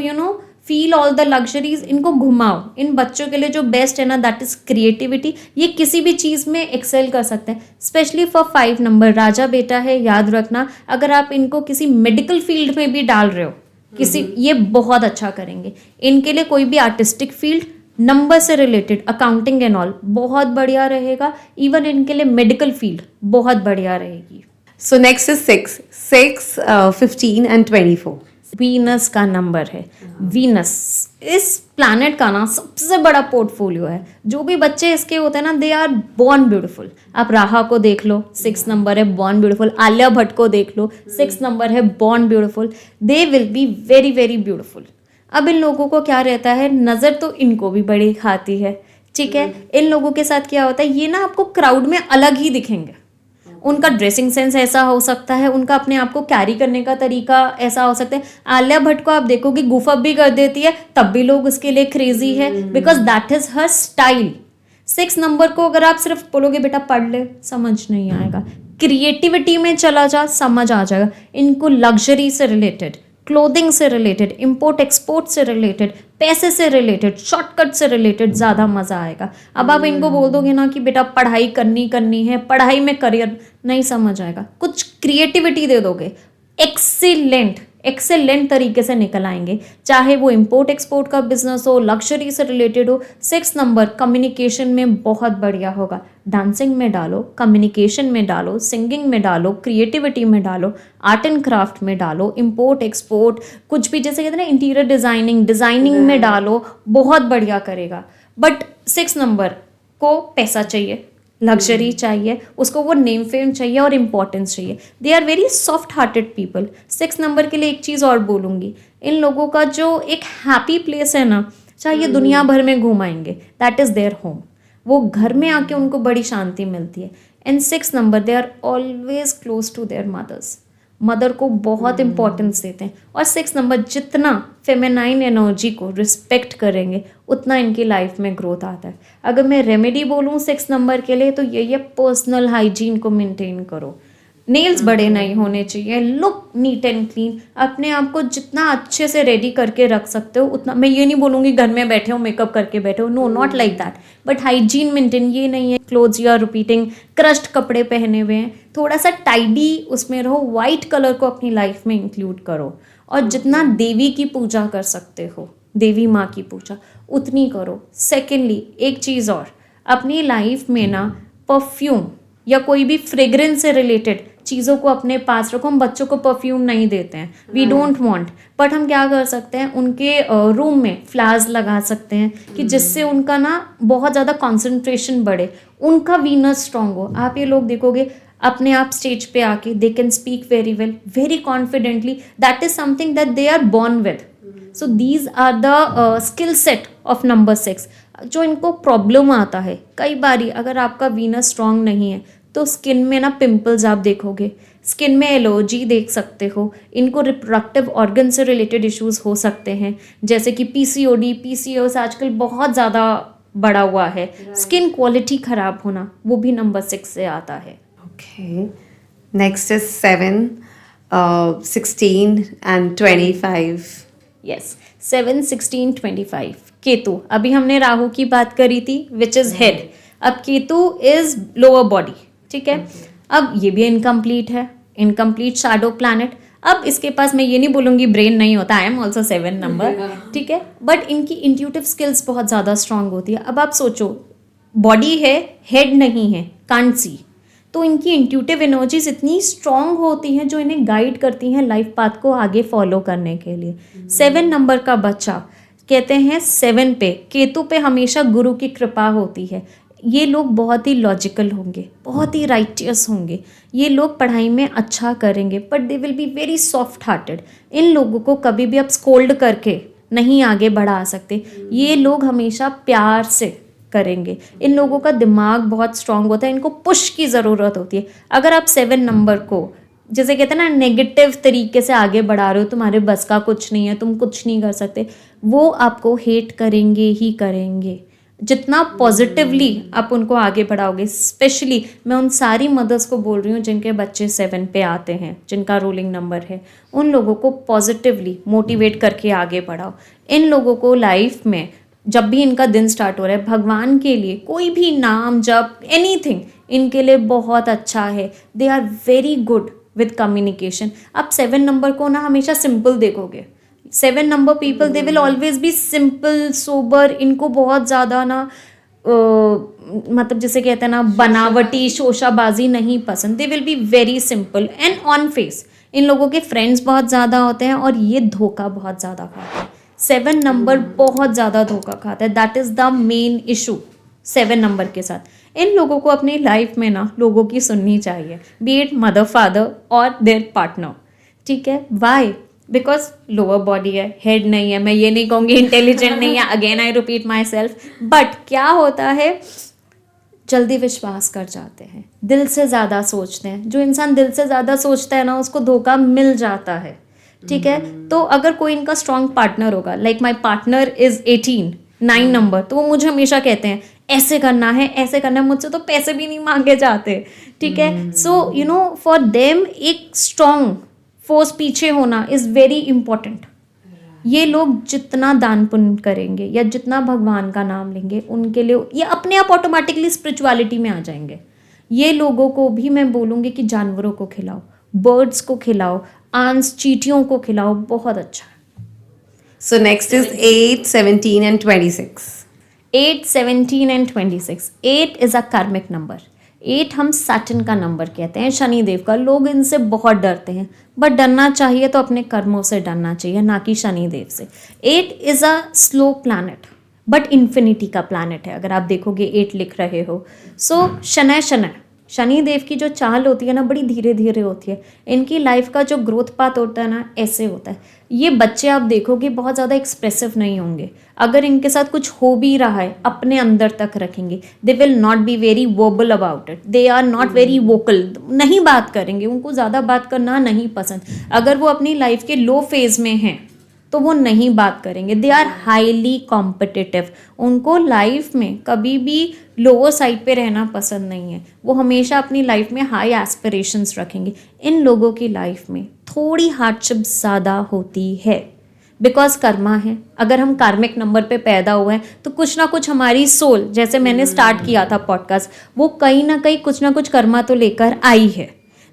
feel all the luxuries. इनको घुमाओ। इन बच्चों के लिए जो बेस्ट है ना दैट इज क्रिएटिविटी। ये किसी भी चीज़ में एक्सेल कर सकते हैं। स्पेशली फॉर 5 नंबर राजा बेटा है, याद रखना अगर आप इनको किसी मेडिकल फील्ड में भी डाल रहे हो किसी, ये बहुत अच्छा करेंगे। इनके लिए कोई भी आर्टिस्टिक फील्ड, नंबर से रिलेटेड, अकाउंटिंग एंड ऑल बहुत बढ़िया रहेगा। इवन इनके लिए मेडिकल फील्ड बहुत बढ़िया रहेगी। So next is 6, 15 and 24. Venus का नंबर है। वीनस इस प्लैनेट का ना सबसे बड़ा पोर्टफोलियो है। जो भी बच्चे इसके होते हैं ना दे आर बॉर्न ब्यूटीफुल। आप राहा को देख लो, 6 नंबर है, बॉर्न ब्यूटीफुल। आलिया भट्ट को देख लो, 6 नंबर है, born beautiful. They will be very very beautiful. अब इन लोगों को क्या रहता है, नज़र तो इनको भी बड़ी खाती है, ठीक है। इन लोगों के साथ क्या होता है, ये ना आपको क्राउड में अलग ही दिखेंगे। उनका ड्रेसिंग सेंस ऐसा हो सकता है, उनका अपने आप को कैरी करने का तरीका ऐसा हो सकता है। आलिया भट्ट को आप देखोगे गुफ अप भी कर देती है तब भी लोग उसके लिए क्रेजी है, because that is her style. 6 number को अगर आप सिर्फ बोलोगे बेटा पढ़ ले, समझ नहीं आएगा। क्रिएटिविटी में चला जा, समझ आ जाएगा। इनको लग्जरी से रिलेटेड, क्लोथिंग से रिलेटेड, इंपोर्ट एक्सपोर्ट से रिलेटेड, पैसे से रिलेटेड, शॉर्टकट से रिलेटेड ज़्यादा मज़ा आएगा। अब आप इनको बोल दोगे ना कि बेटा पढ़ाई करनी है, पढ़ाई में करियर, नहीं समझ आएगा। कुछ क्रिएटिविटी दे दोगे, एक्सेलेंट तरीके से निकल आएंगे। चाहे वो इंपोर्ट एक्सपोर्ट का बिजनेस हो, लग्जरी से रिलेटेड हो। 6 नंबर कम्युनिकेशन में बहुत बढ़िया होगा। डांसिंग में डालो, कम्युनिकेशन में डालो, सिंगिंग में डालो, क्रिएटिविटी में डालो, आर्ट एंड क्राफ्ट में डालो, इंपोर्ट एक्सपोर्ट, कुछ भी जैसे कहते हैं ना इंटीरियर डिज़ाइनिंग में डालो, बहुत बढ़िया करेगा। बट 6 नंबर को पैसा चाहिए, लग्जरी चाहिए, उसको वो नेम फेम चाहिए और इम्पोर्टेंस चाहिए। They are very soft hearted people. 6 number के लिए एक चीज़ और बोलूँगी, इन लोगों का जो एक हैप्पी प्लेस है ना, चाहे दुनिया भर में घुमाएंगे, दैट इज़ देयर होम। वो घर में आके उनको बड़ी शांति मिलती है। And 6 number they are always close to their mother को बहुत इंपॉर्टेंस देते हैं। और 6 नंबर जितना फेमिनाइन एनर्जी को रिस्पेक्ट करेंगे उतना इनकी लाइफ में ग्रोथ आता है। अगर मैं रेमेडी बोलूँ 6 नंबर के लिए तो यही है, पर्सनल हाइजीन को मेंटेन करो। नेल्स बड़े नहीं होने चाहिए, लुक नीट एंड क्लीन, अपने आप को जितना अच्छे से रेडी करके रख सकते हो उतना। मैं ये नहीं बोलूँगी घर में बैठे हो मेकअप करके बैठे हो, no not like that, but hygiene maintain. ये नहीं है clothes you are repeating, crushed कपड़े पहने हुए हैं, थोड़ा सा टाइडी उसमें रहो, वाइट कलर को अपनी लाइफ में इंक्लूड करो, और जितना देवी की पूजा कर सकते हो, देवी माँ की पूजा, उतनी करो। सेकेंडली एक चीज़ और, अपनी लाइफ में ना परफ्यूम या कोई भी फ्रेग्रेंस से रिलेटेड चीज़ों को अपने पास रखो। हम बच्चों को परफ्यूम नहीं देते हैं, वी डोंट वांट, बट हम क्या कर सकते हैं, उनके रूम में फ्लावर्स लगा सकते हैं कि जिससे उनका ना बहुत ज़्यादा कंसंट्रेशन बढ़े, उनका वीनस स्ट्रांग हो। आप ये लोग देखोगे अपने आप स्टेज पे आके they can speak very well, very confidently, that is something that they are born with. So these are the skill set of number 6। जो इनको प्रॉब्लम आता है कई बारी, अगर आपका वीनस स्ट्रांग नहीं है तो स्किन में ना पिंपल्स आप देखोगे, स्किन में एलर्जी देख सकते हो, इनको रिप्रोडक्टिव ऑर्गन से रिलेटेड इश्यूज हो सकते हैं, जैसे कि पीसीओडी, पीसीओएस आजकल बहुत ज़्यादा बढ़ा हुआ है, स्किन क्वालिटी खराब होना, वो भी नंबर 6 से आता है। Okay. Next is 7, 16 and 25. Yes, 7, 16, 25 Ketu. अभी हमने राहु की बात करी थी विच इज हेड, अब केतु इज लोअर बॉडी, ठीक है। अब ये भी इनकम्प्लीट है, इनकम्प्लीट शैडो प्लैनेट। अब इसके पास मैं ये नहीं बोलूँगी ब्रेन नहीं होता, आई एम ऑल्सो 7 नंबर, ठीक है, बट इनकी इंट्यूटिव स्किल्स बहुत ज़्यादा स्ट्रांग होती है। अब आप सोचो, बॉडी है, हेड नहीं है, कांट सी, तो इनकी इंट्यूटिव एनर्जीज इतनी स्ट्रांग होती हैं जो इन्हें गाइड करती हैं लाइफ पाथ को आगे फॉलो करने के लिए। 7 नंबर का बच्चा, कहते हैं 7 पे केतु पे हमेशा गुरु की कृपा होती है। ये लोग बहुत ही लॉजिकल होंगे, बहुत ही राइटियस होंगे, ये लोग पढ़ाई में अच्छा करेंगे, but they will be very soft hearted. इन लोगों को कभी भी आप स्कोल्ड करके नहीं आगे बढ़ा सकते, ये लोग हमेशा प्यार से करेंगे। इन लोगों का दिमाग बहुत स्ट्रांग होता है, इनको पुश की ज़रूरत होती है। अगर आप 7 नंबर को जैसे कहते हैं ना नेगेटिव तरीके से आगे बढ़ा रहे हो, तुम्हारे बस का कुछ नहीं है, तुम कुछ नहीं कर सकते, वो आपको हेट करेंगे ही करेंगे। जितना पॉजिटिवली आप उनको आगे बढ़ाओगे, स्पेशली मैं उन सारी मदर्स को बोल रही हूँ जिनके बच्चे 7 पे आते हैं, जिनका रूलिंग नंबर है, उन लोगों को पॉजिटिवली मोटिवेट करके आगे बढ़ाओ। इन लोगों को लाइफ में जब भी इनका दिन स्टार्ट हो रहा है, भगवान के लिए कोई भी नाम जप, एनीथिंग इनके लिए बहुत अच्छा है। They are very good with communication. आप 7 नंबर को ना हमेशा सिंपल देखोगे, 7 number people they will always be simple sober. इनको बहुत ज़्यादा ना मतलब जैसे कहते हैं ना बनावटी शोशाबाजी नहीं पसंद, they will be very simple and on face. इन लोगों के फ्रेंड्स बहुत ज़्यादा होते हैं और ये धोखा बहुत ज़्यादा खाते हैं। 7 नंबर बहुत ज़्यादा धोखा खाता है, that is the main issue 7 number के साथ। इन लोगों को अपनी लाइफ में ना लोगों की सुननी चाहिए, बी इट मदर फादर और देयर पार्टनर, ठीक है। वाई? बिकॉज लोअर बॉडी है, हेड नहीं है। मैं ये नहीं कहूँगी इंटेलिजेंट नहीं है, again I repeat my self, but क्या होता है, जल्दी विश्वास कर जाते हैं, दिल से ज़्यादा सोचते हैं। जो इंसान दिल से ज़्यादा सोचता है ना, उसको धोखा मिल जाता है, ठीक है। तो अगर कोई इनका स्ट्रॉन्ग पार्टनर होगा, like my partner is 18, 9 number, तो वो मुझे हमेशा कहते हैं ऐसे करना है, ऐसे करना है। मुझसे तो पैसे भी नहीं मांगे जाते, ठीक है। So you know for them एक स्ट्रॉन्ग फोर्स पीछे होना इज़ वेरी इंपॉर्टेंट। ये लोग जितना दान पुण्य करेंगे या जितना भगवान का नाम लेंगे, उनके लिए ये अपने आप ऑटोमेटिकली स्पिरिचुअलिटी में आ जाएंगे। ये लोगों को भी मैं बोलूँगी कि जानवरों को खिलाओ, बर्ड्स को खिलाओ, आंस चींटियों को खिलाओ, बहुत अच्छा है। So next is 8, 17 and 26. 8, 17 and 26. 8 is a karmic number. 8 हम सैटर्न का नंबर कहते हैं, शनि देव का। लोग इनसे बहुत डरते हैं, बट डरना चाहिए तो अपने कर्मों से डरना चाहिए, ना कि शनि देव से। 8 is a slow planet, but infinity का प्लैनेट है। अगर आप देखोगे 8 लिख रहे हो, सो शनि देव की जो चाल होती है ना, बड़ी धीरे धीरे होती है। इनकी लाइफ का जो ग्रोथ पाथ होता है ना, ऐसे होता है। ये बच्चे आप देखोगे बहुत ज़्यादा एक्सप्रेसिव नहीं होंगे। अगर इनके साथ कुछ हो भी रहा है, अपने अंदर तक रखेंगे। They will not be very vocal about it, they are not very vocal, नहीं बात करेंगे, उनको ज़्यादा बात करना नहीं पसंद। अगर वो अपनी लाइफ के लो फेज में हैं तो वो नहीं बात करेंगे. They are highly competitive. उनको लाइफ में कभी भी लोअर साइड पे रहना पसंद नहीं है. वो हमेशा अपनी लाइफ में हाई एस्पिरेशंस रखेंगे. इन लोगों की लाइफ में थोड़ी हार्डशिप ज़्यादा होती है बिकॉज कर्मा है. अगर हम कार्मिक नंबर पे पैदा हुए हैं तो कुछ ना कुछ हमारी सोल, जैसे मैंने स्टार्ट किया था पॉडकास्ट, वो कहीं ना कहीं कुछ ना कुछ कर्मा तो लेकर आई है.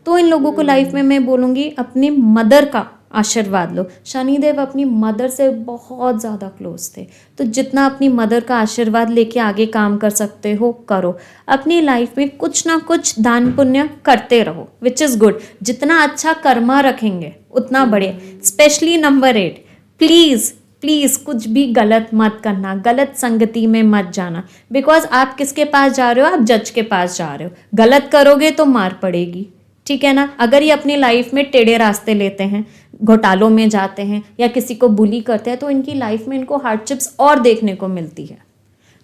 तो इन लोगों को लाइफ में मैं बोलूँगी अपनी मदर का आशीर्वाद लो. शनिदेव अपनी मदर से बहुत ज़्यादा क्लोज थे, तो जितना अपनी मदर का आशीर्वाद लेके आगे काम कर सकते हो करो. अपनी लाइफ में कुछ ना कुछ दान पुण्य करते रहो, विच इज़ गुड. जितना अच्छा कर्मा रखेंगे उतना बढ़िया. स्पेशली नंबर 8, प्लीज़ प्लीज़ कुछ भी गलत मत करना, गलत संगति में मत जाना. बिकॉज आप किसके पास जा रहे हो? आप जज के पास जा रहे हो. गलत करोगे तो मार पड़ेगी, ठीक है ना. अगर ये अपनी लाइफ में टेढ़े रास्ते लेते हैं, घोटालों में जाते हैं या किसी को बुली करते हैं, तो इनकी लाइफ में इनको हार्डशिप्स और देखने को मिलती है.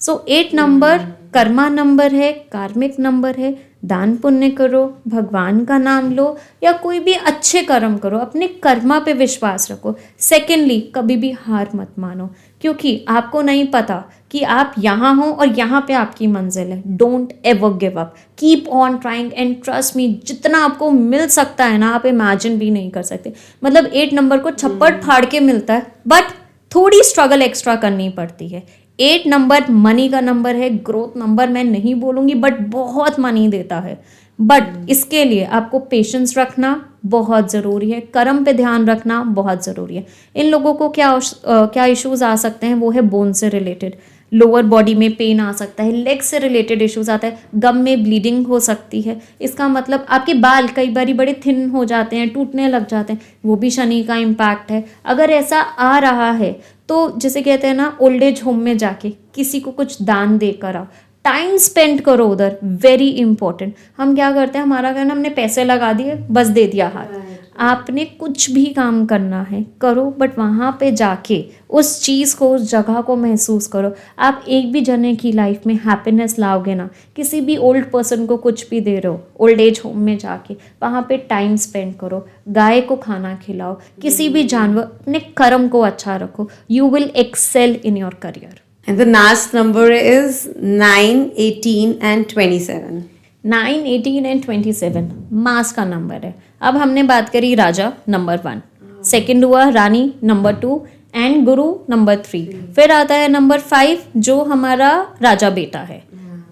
सो 8 नंबर कर्मा नंबर है, कार्मिक नंबर है. दान पुण्य करो, भगवान का नाम लो या कोई भी अच्छे कर्म करो, अपने कर्मा पे विश्वास रखो. सेकेंडली, कभी भी हार मत मानो, क्योंकि आपको नहीं पता कि आप यहाँ हो और यहाँ पे आपकी मंजिल है. Don't ever give up, keep on trying and trust मी. जितना आपको मिल सकता है ना, आप इमेजिन भी नहीं कर सकते. मतलब 8 नंबर को छप्पड़ फाड़ के मिलता है, बट थोड़ी स्ट्रगल एक्स्ट्रा करनी पड़ती है. 8 नंबर मनी का नंबर है. ग्रोथ नंबर मैं नहीं बोलूँगी, बट बहुत मनी देता है. बट इसके लिए आपको पेशेंस रखना बहुत ज़रूरी है, कर्म पे ध्यान रखना बहुत ज़रूरी है. इन लोगों को क्या इश्यूज आ सकते हैं, वो है बोन से रिलेटेड. लोअर बॉडी में पेन आ सकता है, लेग से रिलेटेड इश्यूज आता है, गम में ब्लीडिंग हो सकती है. इसका मतलब आपके बाल कई बार बड़े थिन हो जाते हैं, टूटने लग जाते हैं, वो भी शनि का इम्पैक्ट है. अगर ऐसा आ रहा है तो जैसे कहते हैं ना, ओल्ड एज होम में जाके किसी को कुछ दान देकर आओ. टाइम स्पेंड करो उधर, वेरी इंपॉर्टेंट. हम क्या करते हैं, हमारा कहना हमने पैसे लगा दिए, बस दे दिया हाथ. आपने कुछ भी काम करना है करो, बट वहाँ पे जाके उस चीज़ को, उस जगह को महसूस करो. आप एक भी जने की लाइफ में हैप्पीनेस लाओगे ना. किसी भी ओल्ड पर्सन को कुछ भी दे रहे हो, ओल्ड एज होम में जाके वहाँ पे टाइम स्पेंड करो, गाय को खाना खिलाओ, किसी भी जानवर, अपने कर्म को अच्छा रखो. You will excel in your career. And the last number is 9, 18 and 27. 9, 18 and 27 मास का नंबर है. अब हमने बात करी राजा नंबर 1, सेकंड हुआ रानी नंबर 2 एंड गुरु नंबर 3. फिर आता है नंबर 5 जो हमारा राजा बेटा है.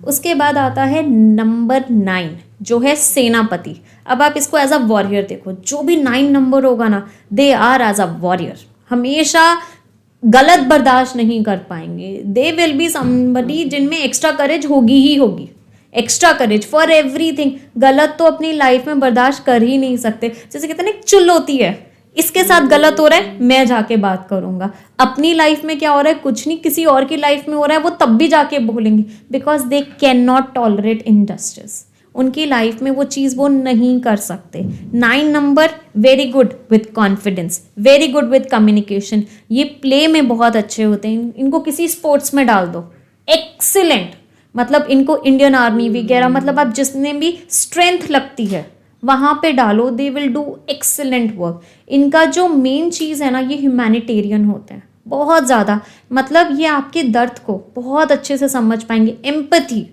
उसके बाद आता है नंबर 9 जो है सेनापति. अब आप इसको एज अ वॉरियर देखो. जो भी 9 नंबर होगा ना, they are as a warrior. हमेशा गलत बर्दाश्त नहीं कर पाएंगे. दे विल बी समबडी जिनमें एक्स्ट्रा करेज होगी ही होगी. Extra courage for everything. गलत तो अपनी लाइफ में बर्दाश्त कर ही नहीं सकते. जैसे कहते हैं ना, चुल होती है, इसके साथ गलत हो रहा है, मैं जाके बात करूंगा. अपनी लाइफ में क्या हो रहा है, कुछ नहीं, किसी और की लाइफ में हो रहा है, वो तब भी जाके बोलेंगे. Because they can not tolerate injustice. उनकी लाइफ में वो चीज़ वो नहीं कर सकते. 9 number very good with confidence, very good with communication. ये प्ले में बहुत अच्छे होते हैं. इनको किसी स्पोर्ट्स में डाल दो, एक्सीलेंट. मतलब इनको इंडियन आर्मी वगैरह, मतलब आप जिसने भी स्ट्रेंथ लगती है वहाँ पे डालो, they will do excellent work. इनका जो मेन चीज़ है ना, ये ह्यूमैनिटेरियन होते हैं बहुत ज़्यादा. मतलब ये आपके दर्द को बहुत अच्छे से समझ पाएंगे. एम्पैथी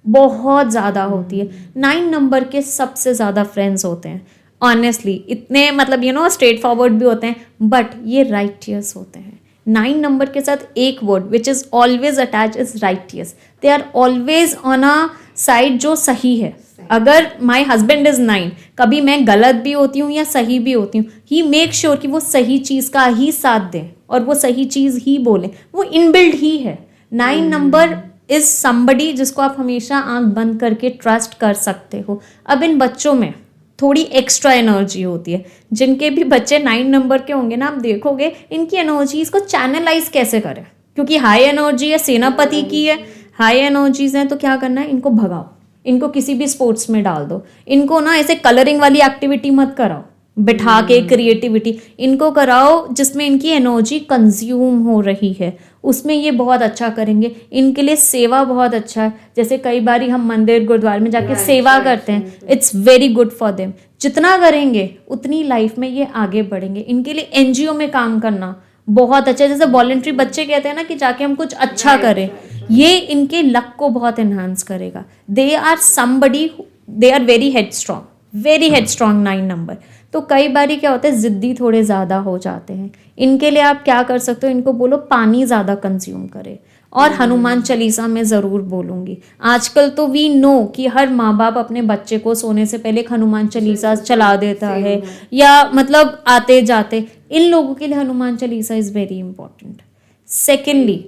बहुत ज़्यादा होती है. 9 नंबर के सबसे ज़्यादा फ्रेंड्स होते हैं ऑनेस्टली. इतने मतलब स्ट्रेट फॉरवर्ड भी होते हैं, बट ये राइटियस होते हैं. 9 नंबर के साथ एक word which is always attach is righteous. They are always on a side जो सही है. अगर माई हस्बैंड इज 9, कभी मैं गलत भी होती हूँ या सही भी होती हूँ, ही मेक श्योर कि वो सही चीज़ का ही साथ दें और वो सही चीज़ ही बोलें. वो इनबिल्ड ही है. 9 नंबर इज समबडी जिसको आप हमेशा आंख बंद करके ट्रस्ट कर सकते हो. अब इन बच्चों में थोड़ी एक्स्ट्रा एनर्जी होती है. जिनके भी बच्चे 9 नंबर के होंगे ना, आप देखोगे इनकी एनर्जीज को चैनलाइज कैसे करें, क्योंकि हाई एनर्जी है, सेनापति की है, हाई एनर्जीज हैं. तो क्या करना है, इनको भगाओ, इनको किसी भी स्पोर्ट्स में डाल दो. इनको ना ऐसे कलरिंग वाली एक्टिविटी मत कराओ, बिठा के क्रिएटिविटी इनको कराओ जिसमें इनकी एनर्जी कंज्यूम हो रही है, उसमें ये बहुत अच्छा करेंगे. इनके लिए सेवा बहुत अच्छा है. जैसे कई बार हम मंदिर गुरुद्वारे में जाके सेवा करते हैं, it's very good for them. जितना करेंगे उतनी लाइफ में ये आगे बढ़ेंगे. इनके लिए एनजीओ में काम करना बहुत अच्छा, जैसे वॉलंटरी बच्चे कहते हैं ना कि जाके हम कुछ अच्छा करें, ये इनके लक को बहुत एनहांस करेगा. They are somebody, they are very headstrong 9 number. तो कई बारी क्या होता है, जिद्दी थोड़े ज़्यादा हो जाते हैं. इनके लिए आप क्या कर सकते हो, इनको बोलो पानी ज़्यादा कंज्यूम करे. और हनुमान चालीसा मैं ज़रूर बोलूँगी. आजकल तो वी नो कि हर माँ बाप अपने बच्चे को सोने से पहले एक हनुमान चालीसा चला देता है, या मतलब आते जाते. इन लोगों के लिए Hanuman Chalisa is very important. Secondly,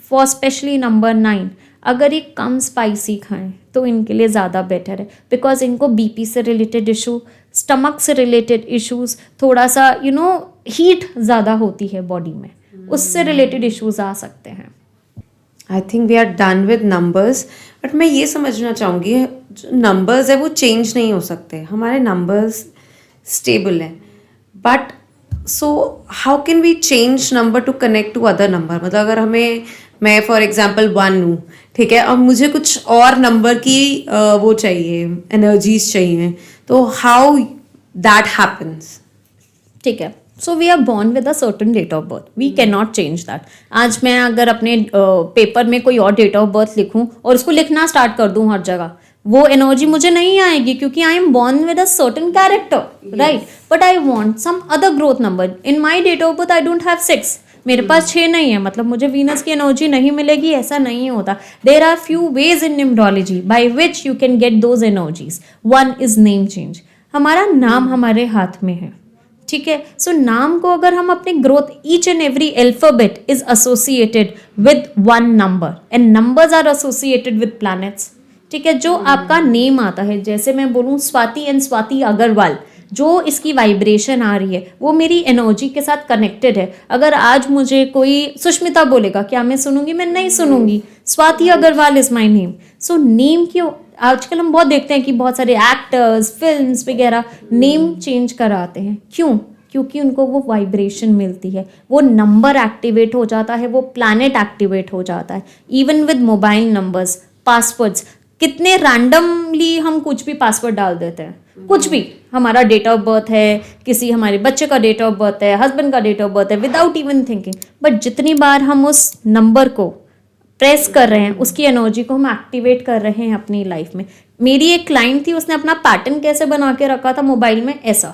for specially number 9, अगर ये कम स्पाइसी खाएं तो इनके लिए ज़्यादा बेटर है. बिकॉज इनको बीपी से रिलेटेड इशू, स्टमक से रिलेटेड इश्यूज, थोड़ा सा हीट ज़्यादा होती है बॉडी में, उससे रिलेटेड इश्यूज आ सकते हैं. I think we are done with numbers. But मैं ये समझना चाहूँगी, जो नंबर्स है वो चेंज नहीं हो सकते, हमारे नंबर्स स्टेबल हैं. But so how can we change number to connect to other number? मतलब अगर मैं फॉर एग्जाम्पल 1 हूँ, ठीक है, और मुझे कुछ और नंबर की वो चाहिए, एनर्जीज चाहिए, तो हाउ दैट हैपन्स? ठीक है. So we are born with a certain date of birth, we can not change that. आज मैं अगर अपने पेपर में कोई और डेट ऑफ बर्थ लिखूं और उसको लिखना स्टार्ट कर दूं हर जगह, वो एनर्जी मुझे नहीं आएगी, क्योंकि I am born with a certain character, right. But I want some other growth number. In my date of birth I don't have 6, मेरे पास 6 नहीं है, मतलब मुझे वीनस की एनर्जी नहीं मिलेगी, ऐसा नहीं होता. There are few ways in numerology by which you can get those energies. One is name change. हमारा नाम हमारे हाथ में है, ठीक है. सो नाम को अगर हम अपने growth, each and every alphabet is associated with 1 number, and numbers are associated with planets, ठीक है. जो आपका नेम आता है, जैसे मैं बोलूँ स्वाति एंड स्वाति अग्रवाल, जो इसकी वाइब्रेशन आ रही है वो मेरी एनर्जी के साथ कनेक्टेड है. अगर आज मुझे कोई सुष्मिता बोलेगा, क्या मैं सुनूंगी? मैं नहीं सुनूंगी. Swati Agarwal is my name. So name क्यों, आजकल हम बहुत देखते हैं कि बहुत सारे एक्टर्स, फिल्म्स वगैरह नेम चेंज कराते हैं. क्यों? क्योंकि उनको वो वाइब्रेशन मिलती है, वो नंबर एक्टिवेट हो जाता है, वो प्लैनेट एक्टिवेट हो जाता है. Even with mobile numbers, passwords, कितने रैंडमली हम कुछ भी पासवर्ड डाल देते हैं, कुछ भी. हमारा डेट ऑफ बर्थ है, किसी हमारे बच्चे का डेट ऑफ बर्थ है, हस्बैंड का डेट ऑफ बर्थ है, विदाउट इवन थिंकिंग. बट जितनी बार हम उस नंबर को प्रेस कर रहे हैं, उसकी एनर्जी को हम एक्टिवेट कर रहे हैं अपनी लाइफ में. मेरी एक क्लाइंट थी, उसने अपना पैटर्न कैसे बना के रखा था मोबाइल में, ऐसा,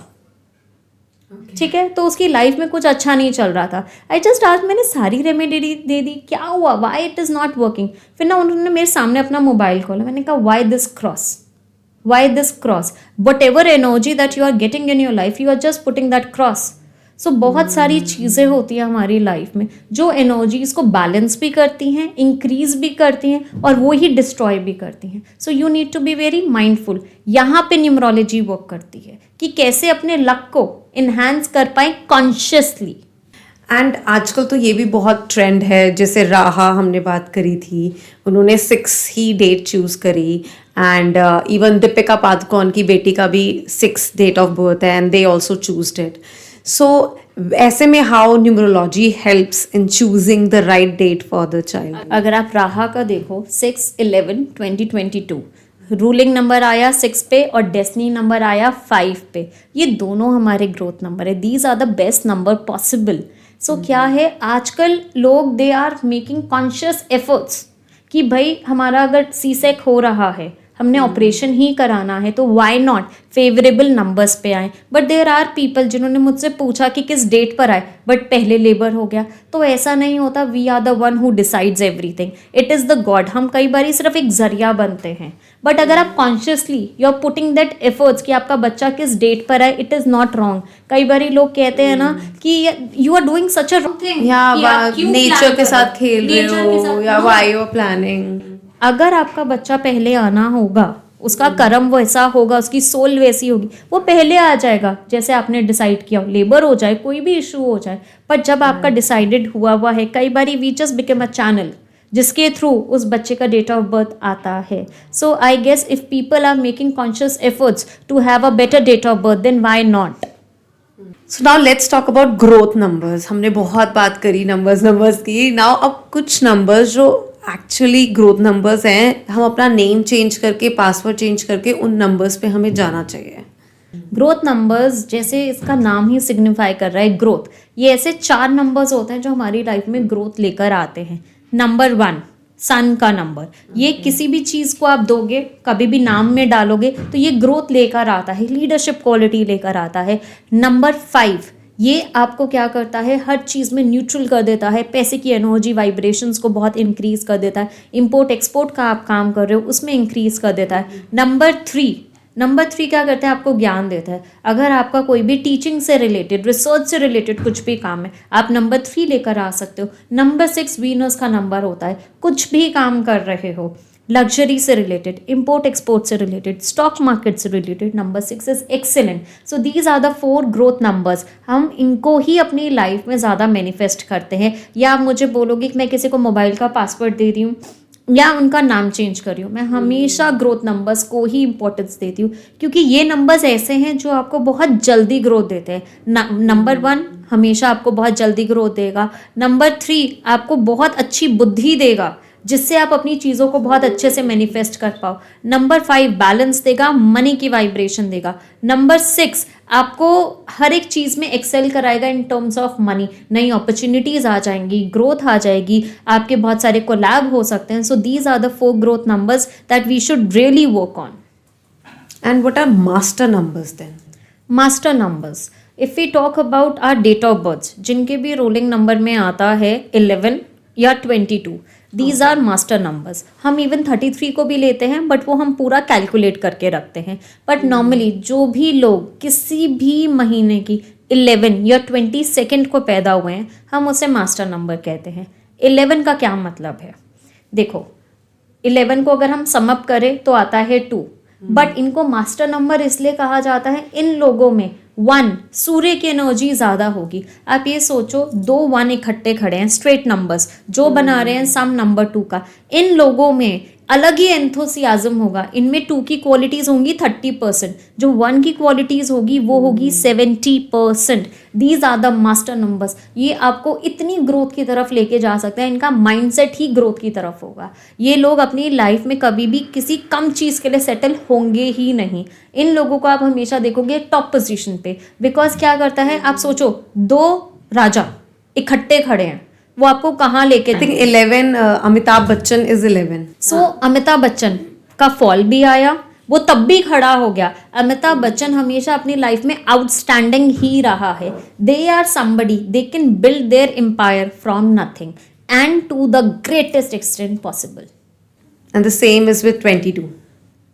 ठीक है. तो उसकी लाइफ में कुछ अच्छा नहीं चल रहा था. आई जस्ट आज मैंने सारी रेमेडी दे दी, क्या हुआ, why it is not working. फिर ना उन्होंने मेरे सामने अपना मोबाइल खोला, मैंने कहा why this cross, whatever energy that you are getting in your life, you are just putting that cross. So बहुत सारी चीज़ें होती हैं हमारी लाइफ में जो एनर्जीज को बैलेंस भी करती हैं, इंक्रीज भी करती हैं, और वो ही डिस्ट्रॉय भी करती हैं. So you need to be very mindful. यहाँ पे न्यूमरोलॉजी वर्क करती है कि कैसे अपने लक को इन्हांस कर पाए कॉन्शियसली. एंड आजकल तो ये भी बहुत ट्रेंड है, जैसे राहा हमने बात करी थी, उन्होंने 6 ही डेट चूज़ करी. एंड इवन दीपिका पादुकोण की बेटी का भी 6 डेट ऑफ बर्थ है, and they also choosed it. So ऐसे में how numerology helps in choosing the right date for the child? अगर आप राहा का देखो, 6/11/2022 रूलिंग नंबर आया 6 पे और डेस्टिनी नंबर आया 5 पे. ये दोनों हमारे ग्रोथ नंबर है. These are the best number possible. So क्या है, आजकल लोग they are making conscious efforts कि भाई हमारा अगर सीसेक हो रहा है, हमने ऑपरेशन ही कराना है, तो व्हाई नॉट फेवरेबल नंबर्स पे आए. बट देयर आर पीपल जिन्होंने मुझसे पूछा कि किस डेट पर आए, बट पहले लेबर हो गया. तो ऐसा नहीं होता. We are the one who decides everything. It is the God. हम कई बार सिर्फ एक जरिया बनते हैं. बट अगर आप consciously you are putting that efforts कि आपका बच्चा किस डेट पर आए, इट इज़ नॉट रॉन्ग. कई बार लोग कहते हैं ना कि you are doing such a wrong thing, या नेचर के साथ खेल रहे हो, या व्हाई यू आर प्लानिंग. अगर आपका बच्चा पहले आना होगा, उसका कर्म वैसा होगा, उसकी सोल वैसी होगी, वो पहले आ जाएगा जैसे आपने डिसाइड किया. लेबर हो जाए, कोई भी इशू हो जाए, पर जब आपका डिसाइडेड हुआ है, कई बार we just become a channel जिसके थ्रू उस बच्चे का डेट ऑफ बर्थ आता है. So I guess if people are making conscious efforts to have a better date of birth, then why not. So now let's talk about growth numbers. हमने बहुत बात करी नंबर्स की. नाउ अब कुछ numbers जो एक्चुअली ग्रोथ नंबर्स हैं, हम अपना नेम चेंज करके, पासवर्ड चेंज करके उन नंबर्स पे हमें जाना चाहिए. ग्रोथ नंबर्स, जैसे इसका नाम ही सिग्निफाई कर रहा है ग्रोथ, ये ऐसे 4 नंबर्स होते हैं जो हमारी लाइफ में ग्रोथ लेकर आते हैं. नंबर 1, सन का नंबर. ये किसी भी चीज़ को आप दोगे, कभी भी नाम में डालोगे तो ये ग्रोथ लेकर आता है, लीडरशिप क्वालिटी लेकर आता है. नंबर 5, ये आपको क्या करता है, हर चीज़ में न्यूट्रल कर देता है, पैसे की एनर्जी वाइब्रेशंस को बहुत इंक्रीज कर देता है. इंपोर्ट एक्सपोर्ट का आप काम कर रहे हो उसमें इंक्रीज कर देता है. नंबर 3 क्या करता है, आपको ज्ञान देता है. अगर आपका कोई भी टीचिंग से रिलेटेड, रिसर्च से रिलेटेड कुछ भी काम है, आप नंबर 3 लेकर आ सकते हो. नंबर 6 वीनस का नंबर होता है. कुछ भी काम कर रहे हो, लग्जरी से रिलेटेड, इंपोर्ट एक्सपोर्ट से रिलेटेड, स्टॉक मार्केट से related, number 6 is excellent. So these are the 4 growth numbers. हम इनको ही अपनी लाइफ में ज़्यादा मैनिफेस्ट करते हैं. या आप मुझे बोलोगे कि मैं किसी को मोबाइल का पासवर्ड दे रही हूँ या उनका नाम चेंज कर रही हूँ, मैं हमेशा ग्रोथ नंबर्स को ही इंपॉर्टेंस देती हूँ, क्योंकि ये नंबर्स ऐसे हैं जो आपको बहुत जल्दी ग्रोथ देते हैं. नंबर 1 हमेशा आपको बहुत जल्दी ग्रोथ देगा. नंबर 3 आपको बहुत अच्छी बुद्धि देगा जिससे आप अपनी चीज़ों को बहुत अच्छे से मैनिफेस्ट कर पाओ. नंबर 5 बैलेंस देगा, मनी की वाइब्रेशन देगा. नंबर 6 आपको हर एक चीज़ में एक्सेल कराएगा इन टर्म्स ऑफ मनी. नई अपॉर्चुनिटीज़ आ जाएंगी, ग्रोथ आ जाएगी, आपके बहुत सारे कोलैब हो सकते हैं. So these are the 4 growth numbers that we should really work on. And what are master numbers then? Master numbers, if we talk about our date of birth, जिनके भी रोलिंग नंबर में आता है 11 या 22, these are master numbers. हम even 33 को भी लेते हैं, बट वो हम पूरा कैलकुलेट करके रखते हैं. बट नॉर्मली जो भी लोग किसी भी महीने की 11 या 22 को पैदा हुए हैं, हम उसे मास्टर नंबर कहते हैं. 11 का क्या मतलब है, देखो 11 को अगर हम समअप करें तो आता है 2. बट इनको मास्टर नंबर इसलिए कहा जाता है, इन लोगों में 1 सूर्य की एनर्जी ज़्यादा होगी. आप ये सोचो 2 1 इकट्ठे खड़े हैं, स्ट्रेट नंबर्स जो बना रहे हैं सम नंबर 2 का. इन लोगों में अलग ही एंथुसियाज्म होगा. इनमें 2 की क्वालिटीज़ होंगी 30%, जो 1 की क्वालिटीज़ होगी वो होगी 70%. These are the master numbers. ये आपको इतनी ग्रोथ की तरफ लेके जा सकते हैं, इनका माइंडसेट ही ग्रोथ की तरफ होगा. ये लोग अपनी लाइफ में कभी भी किसी कम चीज़ के लिए सेटल होंगे ही नहीं. इन लोगों को आप हमेशा देखोगे टॉप पोजीशन पे. बिकॉज क्या करता है, आप सोचो 2 राजा इकट्ठे खड़े हैं, वो आपको कहाँ लेके I think 11, Amitabh Bachchan is 11. सो अमिताभ बच्चन का फॉल भी आया, वो तब भी खड़ा हो गया. अमिताभ बच्चन हमेशा अपनी लाइफ में आउटस्टैंडिंग ही रहा है. They are somebody, they can build their empire from nothing and to the greatest extent possible. And the same is with 22.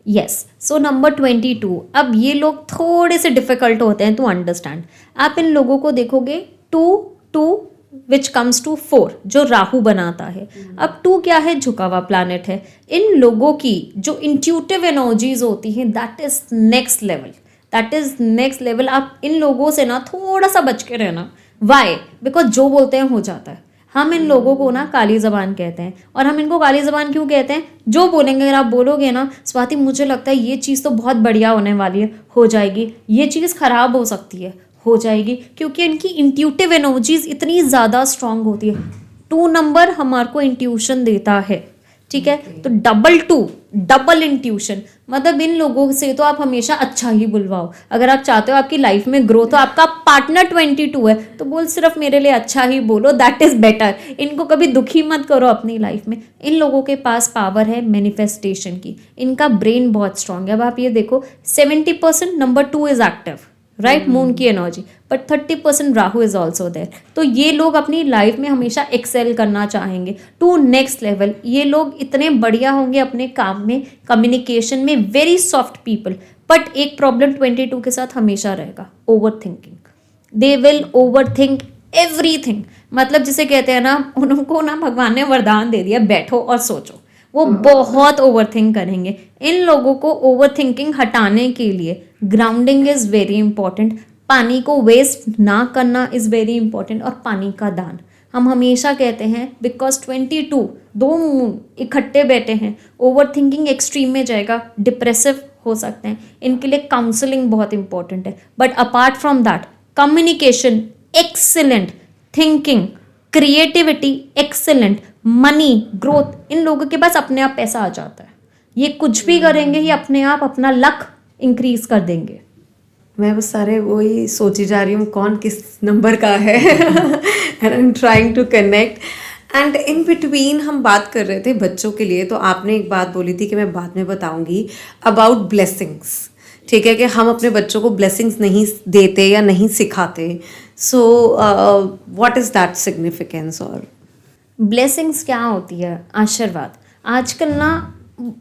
Yes. So number 22, अब ये लोग थोड़े से डिफिकल्ट होते हैं टू अंडरस्टैंड. आप इन लोगों को देखोगे 2 विच कम्स टू 4, जो राहु बनाता है. अब 2 क्या है, झुका हुआ प्लैनेट है. इन लोगों की जो इंट्यूटिव एनर्जीज होती हैं, that is next level, that is next level. आप इन लोगों से ना थोड़ा सा बच के रहना. वाई? बिकॉज जो बोलते हैं हो जाता है. हम इन लोगों को ना काली ज़बान कहते हैं. और हम इनको काली ज़बान क्यों कहते हैं, जो बोलेंगे, अगर आप बोलोगे ना स्वाति मुझे लगता है ये चीज़ तो बहुत बढ़िया होने वाली है, हो जाएगी. ये चीज़ ख़राब हो सकती है, हो जाएगी, क्योंकि इनकी इंट्यूटिव एनर्जीज इतनी ज़्यादा स्ट्रांग होती है. 2 नंबर हमारे को इंट्यूशन देता है, ठीक है. तो डबल इंट्यूशन, मतलब इन लोगों से तो आप हमेशा अच्छा ही बुलवाओ. अगर आप चाहते हो आपकी लाइफ में ग्रोथ हो, आपका पार्टनर 22 है, तो बोल सिर्फ मेरे लिए अच्छा ही बोलो, दैट इज बेटर. इनको कभी दुखी मत करो अपनी लाइफ में. इन लोगों के पास पावर है मैनिफेस्टेशन की. इनका ब्रेन बहुत स्ट्रांग है. अब आप ये देखो 70% number 2 is active, right, moon की energy, but 30% Rahu is also there. तो ये लोग अपनी लाइफ में हमेशा एक्सेल करना चाहेंगे टू नेक्स्ट लेवल. ये लोग इतने बढ़िया होंगे अपने काम में, कम्युनिकेशन में, वेरी सॉफ्ट पीपल. बट एक प्रॉब्लम 22 के साथ हमेशा रहेगा, over thinking. They will over think everything. मतलब जिसे कहते हैं ना, उनको ना भगवान ने वरदान दे दिया, बैठो और सोचो. वो बहुत ओवरथिंक करेंगे. इन लोगों को ओवरथिंकिंग हटाने के लिए ग्राउंडिंग इज़ वेरी इंपॉर्टेंट. पानी को वेस्ट ना करना इज़ वेरी इंपॉर्टेंट. और पानी का दान हम हमेशा कहते हैं, बिकॉज 22 2 मून इकट्ठे बैठे हैं, ओवरथिंकिंग एक्सट्रीम में जाएगा, डिप्रेसिव हो सकते हैं. इनके लिए काउंसलिंग बहुत इंपॉर्टेंट है. But apart from that, communication excellent, thinking, creativity excellent, money, growth. इन लोगों के पास अपने आप पैसा आ जाता है. ये कुछ भी करेंगे, ये अपने आप अपना लक इंक्रीज कर देंगे. मैं बस सारे वही सोची जा रही हूँ कौन किस नंबर का है and I am trying to connect and in between हम बात कर रहे थे बच्चों के लिए, तो आपने एक बात बोली थी कि मैं बाद में बताऊंगी अबाउट ब्लेसिंग्स, ठीक है, कि हम अपने बच्चों को ब्लेसिंग्स नहीं देते या नहीं सिखाते. So what is that significance? और ब्लेसिंग्स क्या होती है? आशीर्वाद. आजकल ना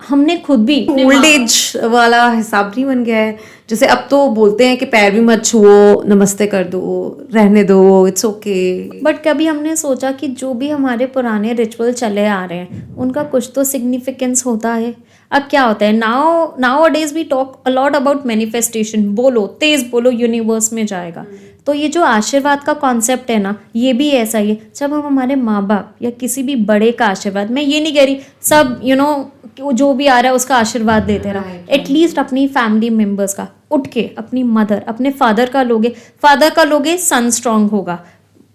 हमने खुद भी ओल्ड एज वाला हिसाब नहीं बन गया है? जैसे अब तो बोलते हैं कि पैर भी मत छुओ, नमस्ते कर दो, रहने दो, इट्स ओके. बट कभी हमने सोचा कि जो भी हमारे पुराने रिचुअल चले आ रहे हैं उनका कुछ तो सिग्निफिकेंस होता है. अब क्या होता है, nowadays we talk a lot about manifestation. बोलो, तेज बोलो, यूनिवर्स में जाएगा. तो ये जो आशीर्वाद का कॉन्सेप्ट है ना, ये भी ऐसा ही है. जब हम हमारे माँ बाप या किसी भी बड़े का आशीर्वाद, मैं ये नहीं कह रही सब जो भी आ रहा है उसका आशीर्वाद देते रहो, एटलीस्ट अपनी फैमिली मेंबर्स का उठ के अपनी मदर, अपने फादर का लोगे सन स्ट्रांग होगा.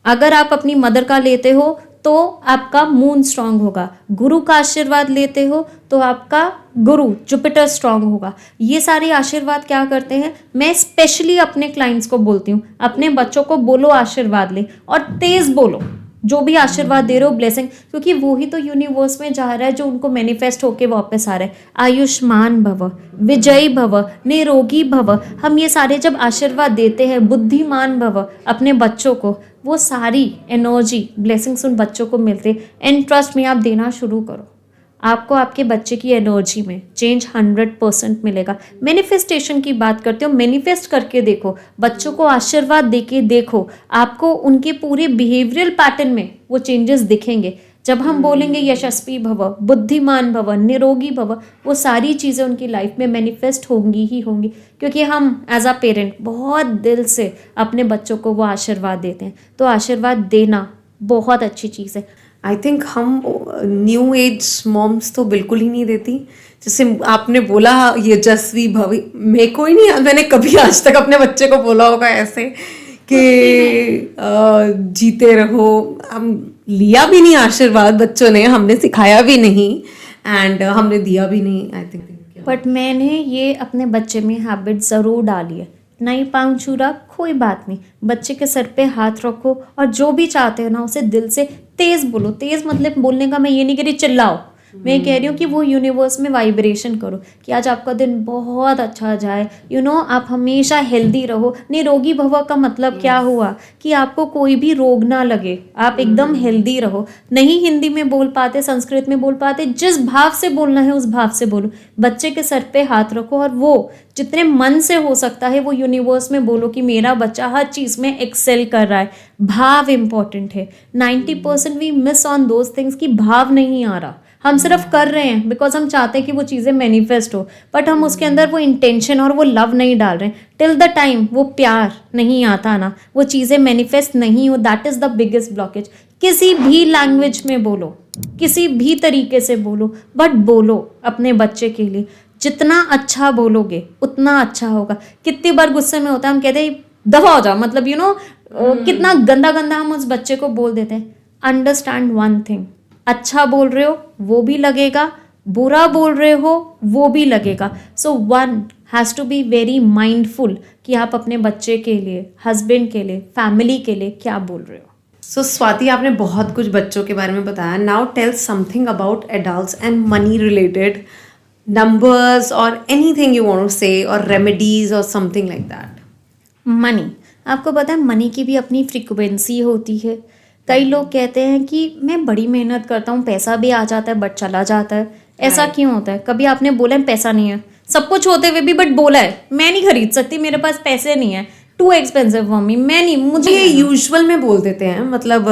अगर आप अपनी मदर का लेते हो तो आपका मून स्ट्रांग होगा. गुरु का आशीर्वाद लेते हो तो आपका गुरु जुपिटर स्ट्रांग होगा. ये सारे आशीर्वाद क्या करते हैं, मैं स्पेशली अपने क्लाइंट्स को बोलती हूँ, अपने बच्चों को बोलो आशीर्वाद ले, और तेज बोलो जो भी आशीर्वाद दे रहे हो, ब्लेसिंग, क्योंकि वो ही तो यूनिवर्स में जा रहा है जो उनको मैनिफेस्ट होके वापस आ रहा है. आयुष्मान भव, विजयी भव, निरोगी भव. हम ये सारे जब आशीर्वाद देते हैं, बुद्धिमान भव, अपने बच्चों को, वो सारी एनर्जी ब्लेसिंग्स उन बच्चों को मिलते हैं. एंड ट्रस्ट में आप देना शुरू करो, आपको आपके बच्चे की एनर्जी में चेंज 100% मिलेगा. मैनिफेस्टेशन की बात करते हो, मैनिफेस्ट करके देखो, बच्चों को आशीर्वाद देके देखो, आपको उनके पूरे बिहेवियरल पैटर्न में वो चेंजेस दिखेंगे. जब हम बोलेंगे यशस्वी भव, बुद्धिमान भव, निरोगी भव, वो सारी चीज़ें उनकी लाइफ में मैनिफेस्ट होंगी ही होंगी, क्योंकि हम एज अ पेरेंट बहुत दिल से अपने बच्चों को वो आशीर्वाद देते हैं. तो आशीर्वाद देना बहुत अच्छी चीज़ है. आई थिंक हम न्यू एज मॉम्स तो बिल्कुल ही नहीं देती. जैसे आपने बोला ये जस्वी भवी, मेरे को ही नहीं, मैंने कभी आज तक अपने बच्चे को बोला होगा ऐसे कि जीते रहो. हम लिया भी नहीं आशीर्वाद बच्चों ने, हमने सिखाया भी नहीं एंड हमने दिया भी नहीं. आई थिंक बट मैंने ये अपने बच्चे में हैबिट ज़रूर डाली है. नहीं पाँव छूरा कोई बात नहीं, बच्चे के सर पे हाथ रखो और जो भी चाहते हो ना उसे दिल से तेज बोलो. तेज मतलब बोलने का मैं ये नहीं कह रही चिल्लाओ, मैं कह रही हूँ कि वो यूनिवर्स में वाइब्रेशन करो कि आज आपका दिन बहुत अच्छा जाए. आप हमेशा हेल्दी रहो. निरोगी भव का मतलब क्या हुआ कि आपको कोई भी रोग ना लगे, आप एकदम हेल्दी रहो. नहीं हिंदी में बोल पाते, संस्कृत में बोल पाते, जिस भाव से बोलना है उस भाव से बोलो. बच्चे के सर पे हाथ रखो और वो जितने मन से हो सकता है वो यूनिवर्स में बोलो कि मेरा बच्चा हर चीज़ में एक्सेल कर रहा है. भाव इम्पॉर्टेंट है. 90% we miss on those things कि भाव नहीं आ रहा. हम सिर्फ कर रहे हैं बिकॉज हम चाहते हैं कि वो चीज़ें मैनिफेस्ट हो, बट हम उसके अंदर वो इंटेंशन और वो लव नहीं डाल रहे हैं. टिल द टाइम वो प्यार नहीं आता ना, वो चीज़ें मैनिफेस्ट नहीं हो, that is the biggest blockage. किसी भी लैंग्वेज में बोलो, किसी भी तरीके से बोलो, बट बोलो अपने बच्चे के लिए. जितना अच्छा बोलोगे उतना अच्छा होगा. कितनी बार गुस्से में होता है, हम कहते हैं दफा हो जाओ, मतलब कितना गंदा गंदा हम उस बच्चे को बोल देते हैं. अंडरस्टैंड वन थिंग, अच्छा बोल रहे हो वो भी लगेगा, बुरा बोल रहे हो वो भी लगेगा. So one has to be very mindful कि आप अपने बच्चे के लिए, हस्बैंड के लिए, फैमिली के लिए क्या बोल रहे हो. सो स्वाति, आपने बहुत कुछ बच्चों के बारे में बताया. Now tell something about adults and money related numbers or anything you want to say or remedies or something like that. Money, आपको पता है मनी की भी अपनी फ्रीक्वेंसी होती है. कई लोग कहते हैं कि मैं बड़ी मेहनत करता हूँ, पैसा भी आ जाता है बट चला जाता है. ऐसा क्यों होता है? कभी आपने बोला है पैसा नहीं है, सब कुछ होते हुए भी, बट बोला है मैं नहीं खरीद सकती, मेरे पास पैसे नहीं है, टू एक्सपेंसिव फॉर मी, मैं नहीं, मुझे ये यूजुअल में बोल देते हैं, मतलब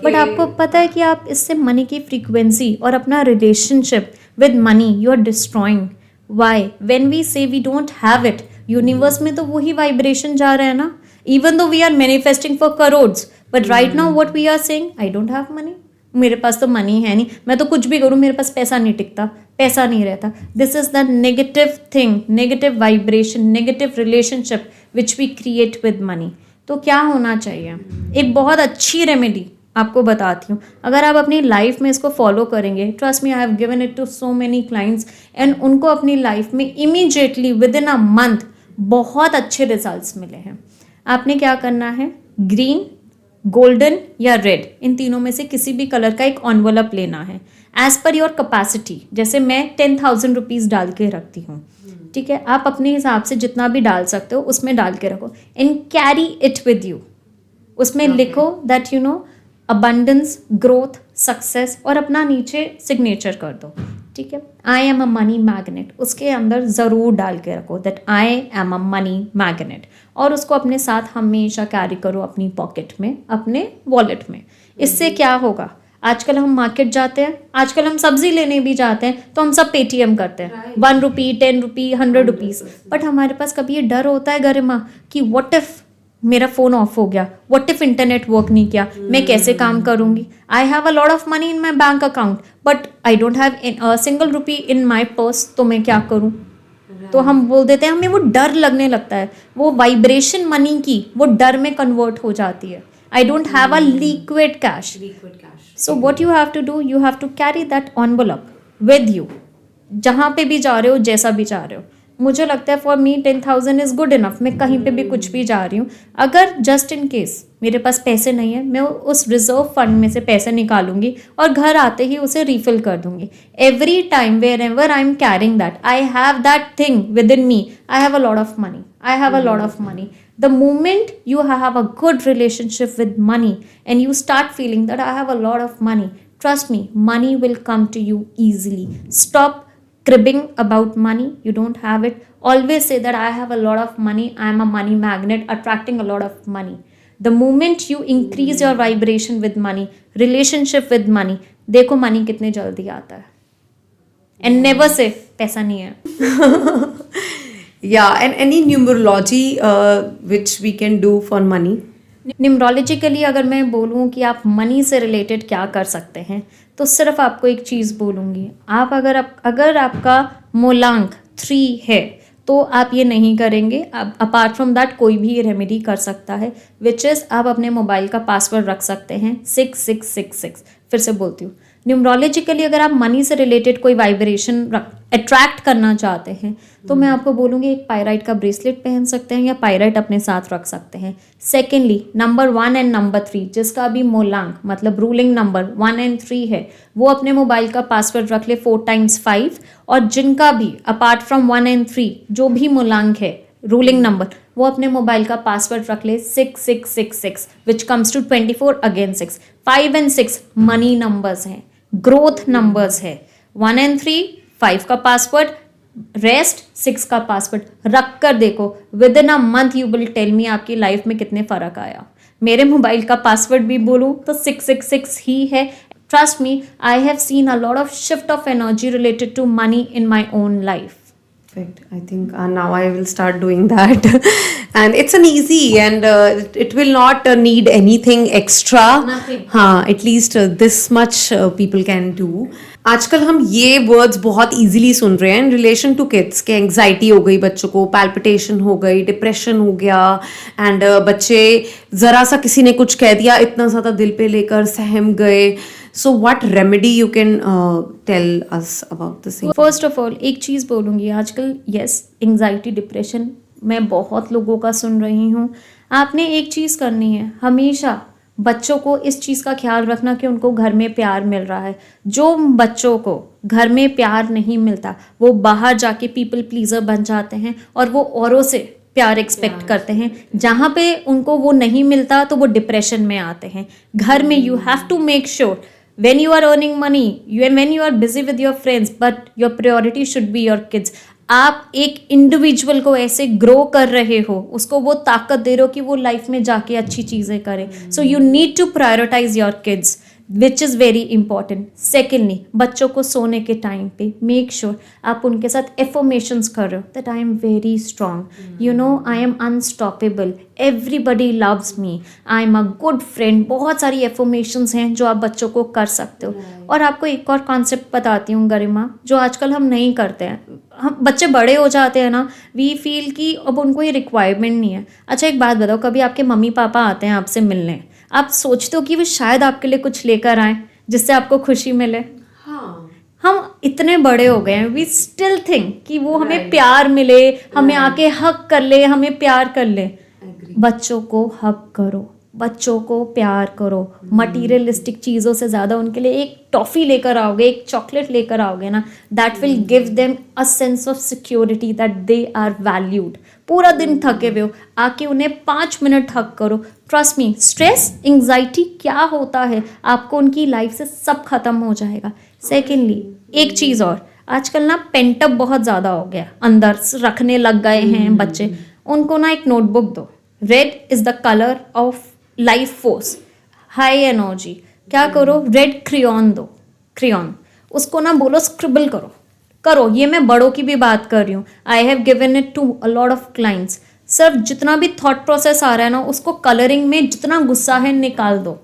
बट आपको पता है कि आप इससे मनी की फ्रीक्वेंसी और अपना relationship with money you are destroying. Why? When we say we don't have it, universe में तो वही वाइब्रेशन जा रहा है ना. Even though we are manifesting for crores, but right now what we are saying, I don't have money. मेरे पास तो money है नहीं, मैं तो कुछ भी करूँ मेरे पास पैसा नहीं टिकता, पैसा नहीं रहता. This is the negative thing, negative vibration, negative relationship which we create with money. तो क्या होना चाहिए? एक बहुत अच्छी रेमेडी आपको बताती हूँ. अगर आप अपनी लाइफ में इसको फॉलो करेंगे, trust me, I have given it to so many clients, and उनको अपनी लाइफ में immediately within a month बहुत अच्छे रिजल्ट्स मिले हैं। आपने क्या करना है, ग्रीन, गोल्डन या रेड, इन तीनों में से किसी भी कलर का एक एनवलप लेना है एज पर योर कैपेसिटी। जैसे मैं 10,000 रुपीज़ डाल के रखती हूँ, ठीक है, आप अपने हिसाब से जितना भी डाल सकते हो उसमें डाल के रखो and carry it with you. उसमें लिखो that you know abundance, growth, success, और अपना नीचे सिग्नेचर कर दो, ठीक है, I am a money magnet, उसके अंदर ज़रूर डाल के रखो that I am a money magnet, और उसको अपने साथ हमेशा कैरी करो अपनी पॉकेट में, अपने वॉलेट में। इससे क्या होगा, आजकल हम मार्केट जाते हैं, आजकल हम सब्जी लेने भी जाते हैं तो हम सब पेटीएम करते हैं, 1 रुपी, 10 रुपी, 100 रुपीज़, बट हमारे पास कभी ये डर होता है गरिमा कि व्हाट इफ़ मेरा फ़ोन ऑफ हो गया, व्हाट इफ़ इंटरनेट वर्क नहीं किया, मैं कैसे काम करूँगी। आई have a lot of money in my bank account but I don't have single rupee in my purse, तो मैं क्या करूँ। तो हम बोल देते हैं, हमें वो डर लगने लगता है, वो वाइब्रेशन मनी की वो डर में कन्वर्ट हो जाती है। आई don't have a liquid cash, so what you have to do, you have to carry that envelope with you जहाँ पे भी जा रहे हो, जैसा भी जा रहे हो। मुझे लगता है for me 10,000 is good enough. मैं कहीं पे भी कुछ भी जा रही हूँ, अगर जस्ट इन केस मेरे पास पैसे नहीं है, मैं उस रिजर्व फंड में से पैसे निकालूंगी और घर आते ही उसे रिफिल कर दूंगी। Every time wherever I am carrying that, I have that thing within me, I have a lot of money, I have a lot of money. The moment you have a good relationship with money and you start feeling that I have a lot of money, trust me, money will come to you easily. Stop cribbing about money. You don't have it. Always say that I have a lot of money. I am a money magnet attracting a lot of money. The moment you increase your vibration with money, relationship with money, देखो money कितने जल्दी आता है. And never say पैसा नहीं है. Yeah, and any numerology which we can do for money? Numerologically अगर मैं बोलूँ कि आप मनी से रिलेटेड क्या कर सकते हैं, तो सिर्फ आपको एक चीज़ बोलूँगी, आप अगर आपका मूलांक 3 है तो आप ये नहीं करेंगे। आप अपार्ट फ्रॉम दैट कोई भी रेमेडी कर सकता है, विच इज़ आप अपने मोबाइल का पासवर्ड रख सकते हैं 6666। फिर से बोलती हूँ, न्यूमरोलॉजिकली अगर आप मनी से रिलेटेड कोई वाइब्रेशन अट्रैक्ट करना चाहते हैं तो मैं आपको बोलूँगी एक पायराइट का ब्रेसलेट पहन सकते हैं या पायराइट अपने साथ रख सकते हैं। सेकेंडली, नंबर 1 एंड नंबर 3 जिसका भी मूलांक मतलब रूलिंग नंबर 1 एंड 3 है, वो अपने मोबाइल का पासवर्ड रख ले 4 times 5, और जिनका भी अपार्ट फ्रॉम 1 एंड 3 जो भी मूलांक है रूलिंग नंबर, वो अपने मोबाइल का पासवर्ड रख ले 6666 which comes to 24 again 6। 5 and 6 money numbers हैं, ग्रोथ नंबर्स है। 1 and 3 5 का पासवर्ड, रेस्ट 6 का पासवर्ड रख कर देखो, within a month you will tell me आपकी लाइफ में कितने फ़र्क आया। मेरे मोबाइल का पासवर्ड भी बोलूँ तो 666 ही है। Trust me, I have seen a lot of shift of energy related to money in my own life. Perfect. I think now I will start doing that. And it's an easy and it will not need anything extra. Nothing. हाँ, at least this much people can do. आजकल हम ये words बहुत easily सुन रहे हैं in relation to kids के। Anxiety हो गई बच्चों को, पैल्पिटेशन हो गई, डिप्रेशन हो गया, एंड बच्चे ज़रा सा किसी ने कुछ कह दिया इतना ज़्यादा दिल पे लेकर सहम गए। So what remedy you can tell us about this? First of all एक चीज़ बोलूँगी, आजकल यस एंग्जाइटी डिप्रेशन मैं बहुत लोगों का सुन रही हूँ। आपने एक चीज़ करनी है, हमेशा बच्चों को इस चीज़ का ख्याल रखना कि उनको घर में प्यार मिल रहा है। जो बच्चों को घर में प्यार नहीं मिलता वो बाहर जाके पीपल प्लीज़र बन जाते हैं और वो औरों से प्यार एक्सपेक्ट करते हैं। जहाँ पे उनको वो नहीं मिलता तो वो डिप्रेशन में आते हैं। घर में you have to make sure when you are earning money, when you are busy with your friends, but your priority should be your kids. आप एक इंडिविजुअल को ऐसे ग्रो कर रहे हो, उसको वो ताकत दे रहे हो कि वो लाइफ में जाके अच्छी चीज़ें करे। So you need to prioritise your kids which is very important. Secondly, बच्चों को सोने के टाइम पे मेक श्योर आप उनके साथ एफर्मेशंस कर रहे हो that I am very strong, you know I am unstoppable, everybody loves me, I am a good friend. बहुत सारी एफर्मेशंस हैं जो आप बच्चों को कर सकते हो। और आपको एक और कॉन्सेप्ट बताती हूँ गरिमा, जो आजकल हम नहीं करते हैं। हम बच्चे बड़े हो जाते हैं ना, वी फील कि अब उनको ये रिक्वायरमेंट नहीं है। अच्छा एक बात बताओ, कभी आपके मम्मी पापा आते हैं आपसे मिलने, आप सोचते हो कि वो शायद आपके लिए कुछ लेकर आए जिससे आपको खुशी मिले? हाँ, हम इतने बड़े हो गए हैं, वी स्टिल थिंक कि वो हमें Right. प्यार मिले, हमें Right. आके हक कर ले, हमें प्यार कर ले। Agree. बच्चों को हक करो, बच्चों को प्यार करो। मटीरियलिस्टिक चीज़ों से ज़्यादा उनके लिए एक टॉफ़ी लेकर आओगे, एक चॉकलेट लेकर आओगे ना, that will give them a sense of security that they are valued. पूरा दिन थके हुए हो, आके उन्हें 5 मिनट हक करो। ट्रस्ट मी, स्ट्रेस एंग्जाइटी क्या होता है, आपको उनकी लाइफ से सब खत्म हो जाएगा। सेकेंडली, एक चीज़ और, आजकल ना पेंटअप बहुत ज़्यादा हो गया, अंदर रखने लग गए हैं बच्चे। उनको ना एक नोटबुक दो। Red is the colour of life force, high energy. क्या करो, रेड क्रियॉन दो, क्रियॉन। उसको ना बोलो स्क्रिबल करो करो। ये मैं बड़ों की भी बात कर रही हूँ। I have given it to a lot of clients. सिर्फ जितना भी थॉट प्रोसेस आ रहा है ना, उसको कलरिंग में जितना गुस्सा है निकाल दो।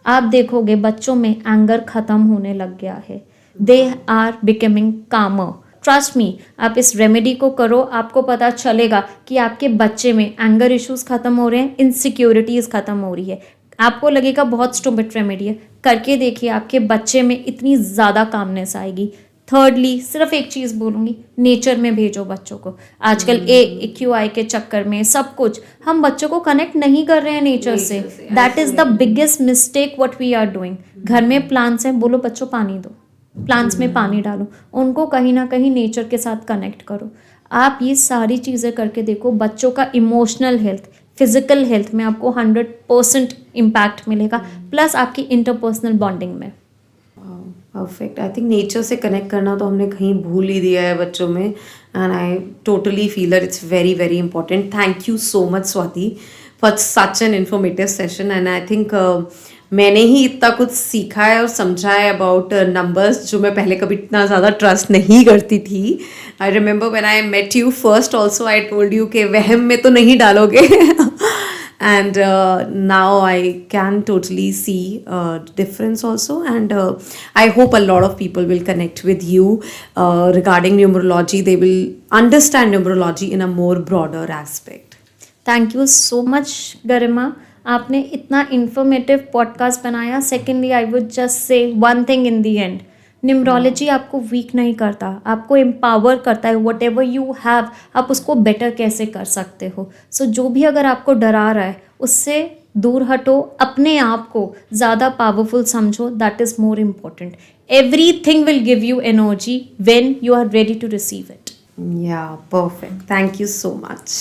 आप देखोगे बच्चों में एंगर खत्म होने लग गया है। दे आर बिकमिंग कामर। ट्रस्ट मी, आप इस रेमेडी को करो, आपको पता चलेगा कि आपके बच्चे में एंगर इश्यूज खत्म हो रहे हैं, इनसिक्योरिटीज खत्म हो रही है। आपको लगेगा बहुत स्टूपिड रेमेडी है, करके देखिए, आपके बच्चे में इतनी ज़्यादा कामनेस आएगी। थर्डली, सिर्फ एक चीज़ बोलूँगी, नेचर में भेजो बच्चों को। आजकल AQI के चक्कर में सब कुछ हम बच्चों को कनेक्ट नहीं कर रहे हैं नेचर से। That is the biggest mistake what we are doing. घर में प्लांट्स हैं, बोलो बच्चों पानी दो, प्लांट्स में पानी डालो, उनको कहीं ना कहीं नेचर के साथ कनेक्ट करो। आप ये सारी चीज़ें करके देखो, बच्चों का इमोशनल हेल्थ, फिजिकल हेल्थ में आपको 100% इम्पैक्ट मिलेगा, प्लस आपकी इंटरपर्सनल बॉन्डिंग में। परफेक्ट। आई थिंक नेचर से कनेक्ट करना तो हमने कहीं भूल ही दिया है बच्चों में, and I totally feel that it's very very important. Thank you so much Swati for such an informative session, and I think मैंने ही इतना कुछ सीखा है और समझा है अबाउट नंबर्स, जो मैं पहले कभी इतना ज़्यादा ट्रस्ट नहीं करती थी। I remember when I met you first also, I told you कि वहम में तो नहीं डालोगे। And now I can totally see difference also, and I hope a lot of people will connect with you regarding numerology. They will understand numerology in a more broader aspect. Thank you so much Garima, आपने इतना informative podcast बनाया। Secondly, I would just say one thing in the end, numerology आपको weak नहीं करता, आपको empower करता है। What ever you have, आप उसको बेटर कैसे कर सकते हो। सो जो भी अगर आपको डरा रहा है, उससे दूर हटो, अपने आप को ज़्यादा पावरफुल समझो। That is more important. Everything will give you energy when you are ready to receive it. Yeah, perfect. Thank you so much.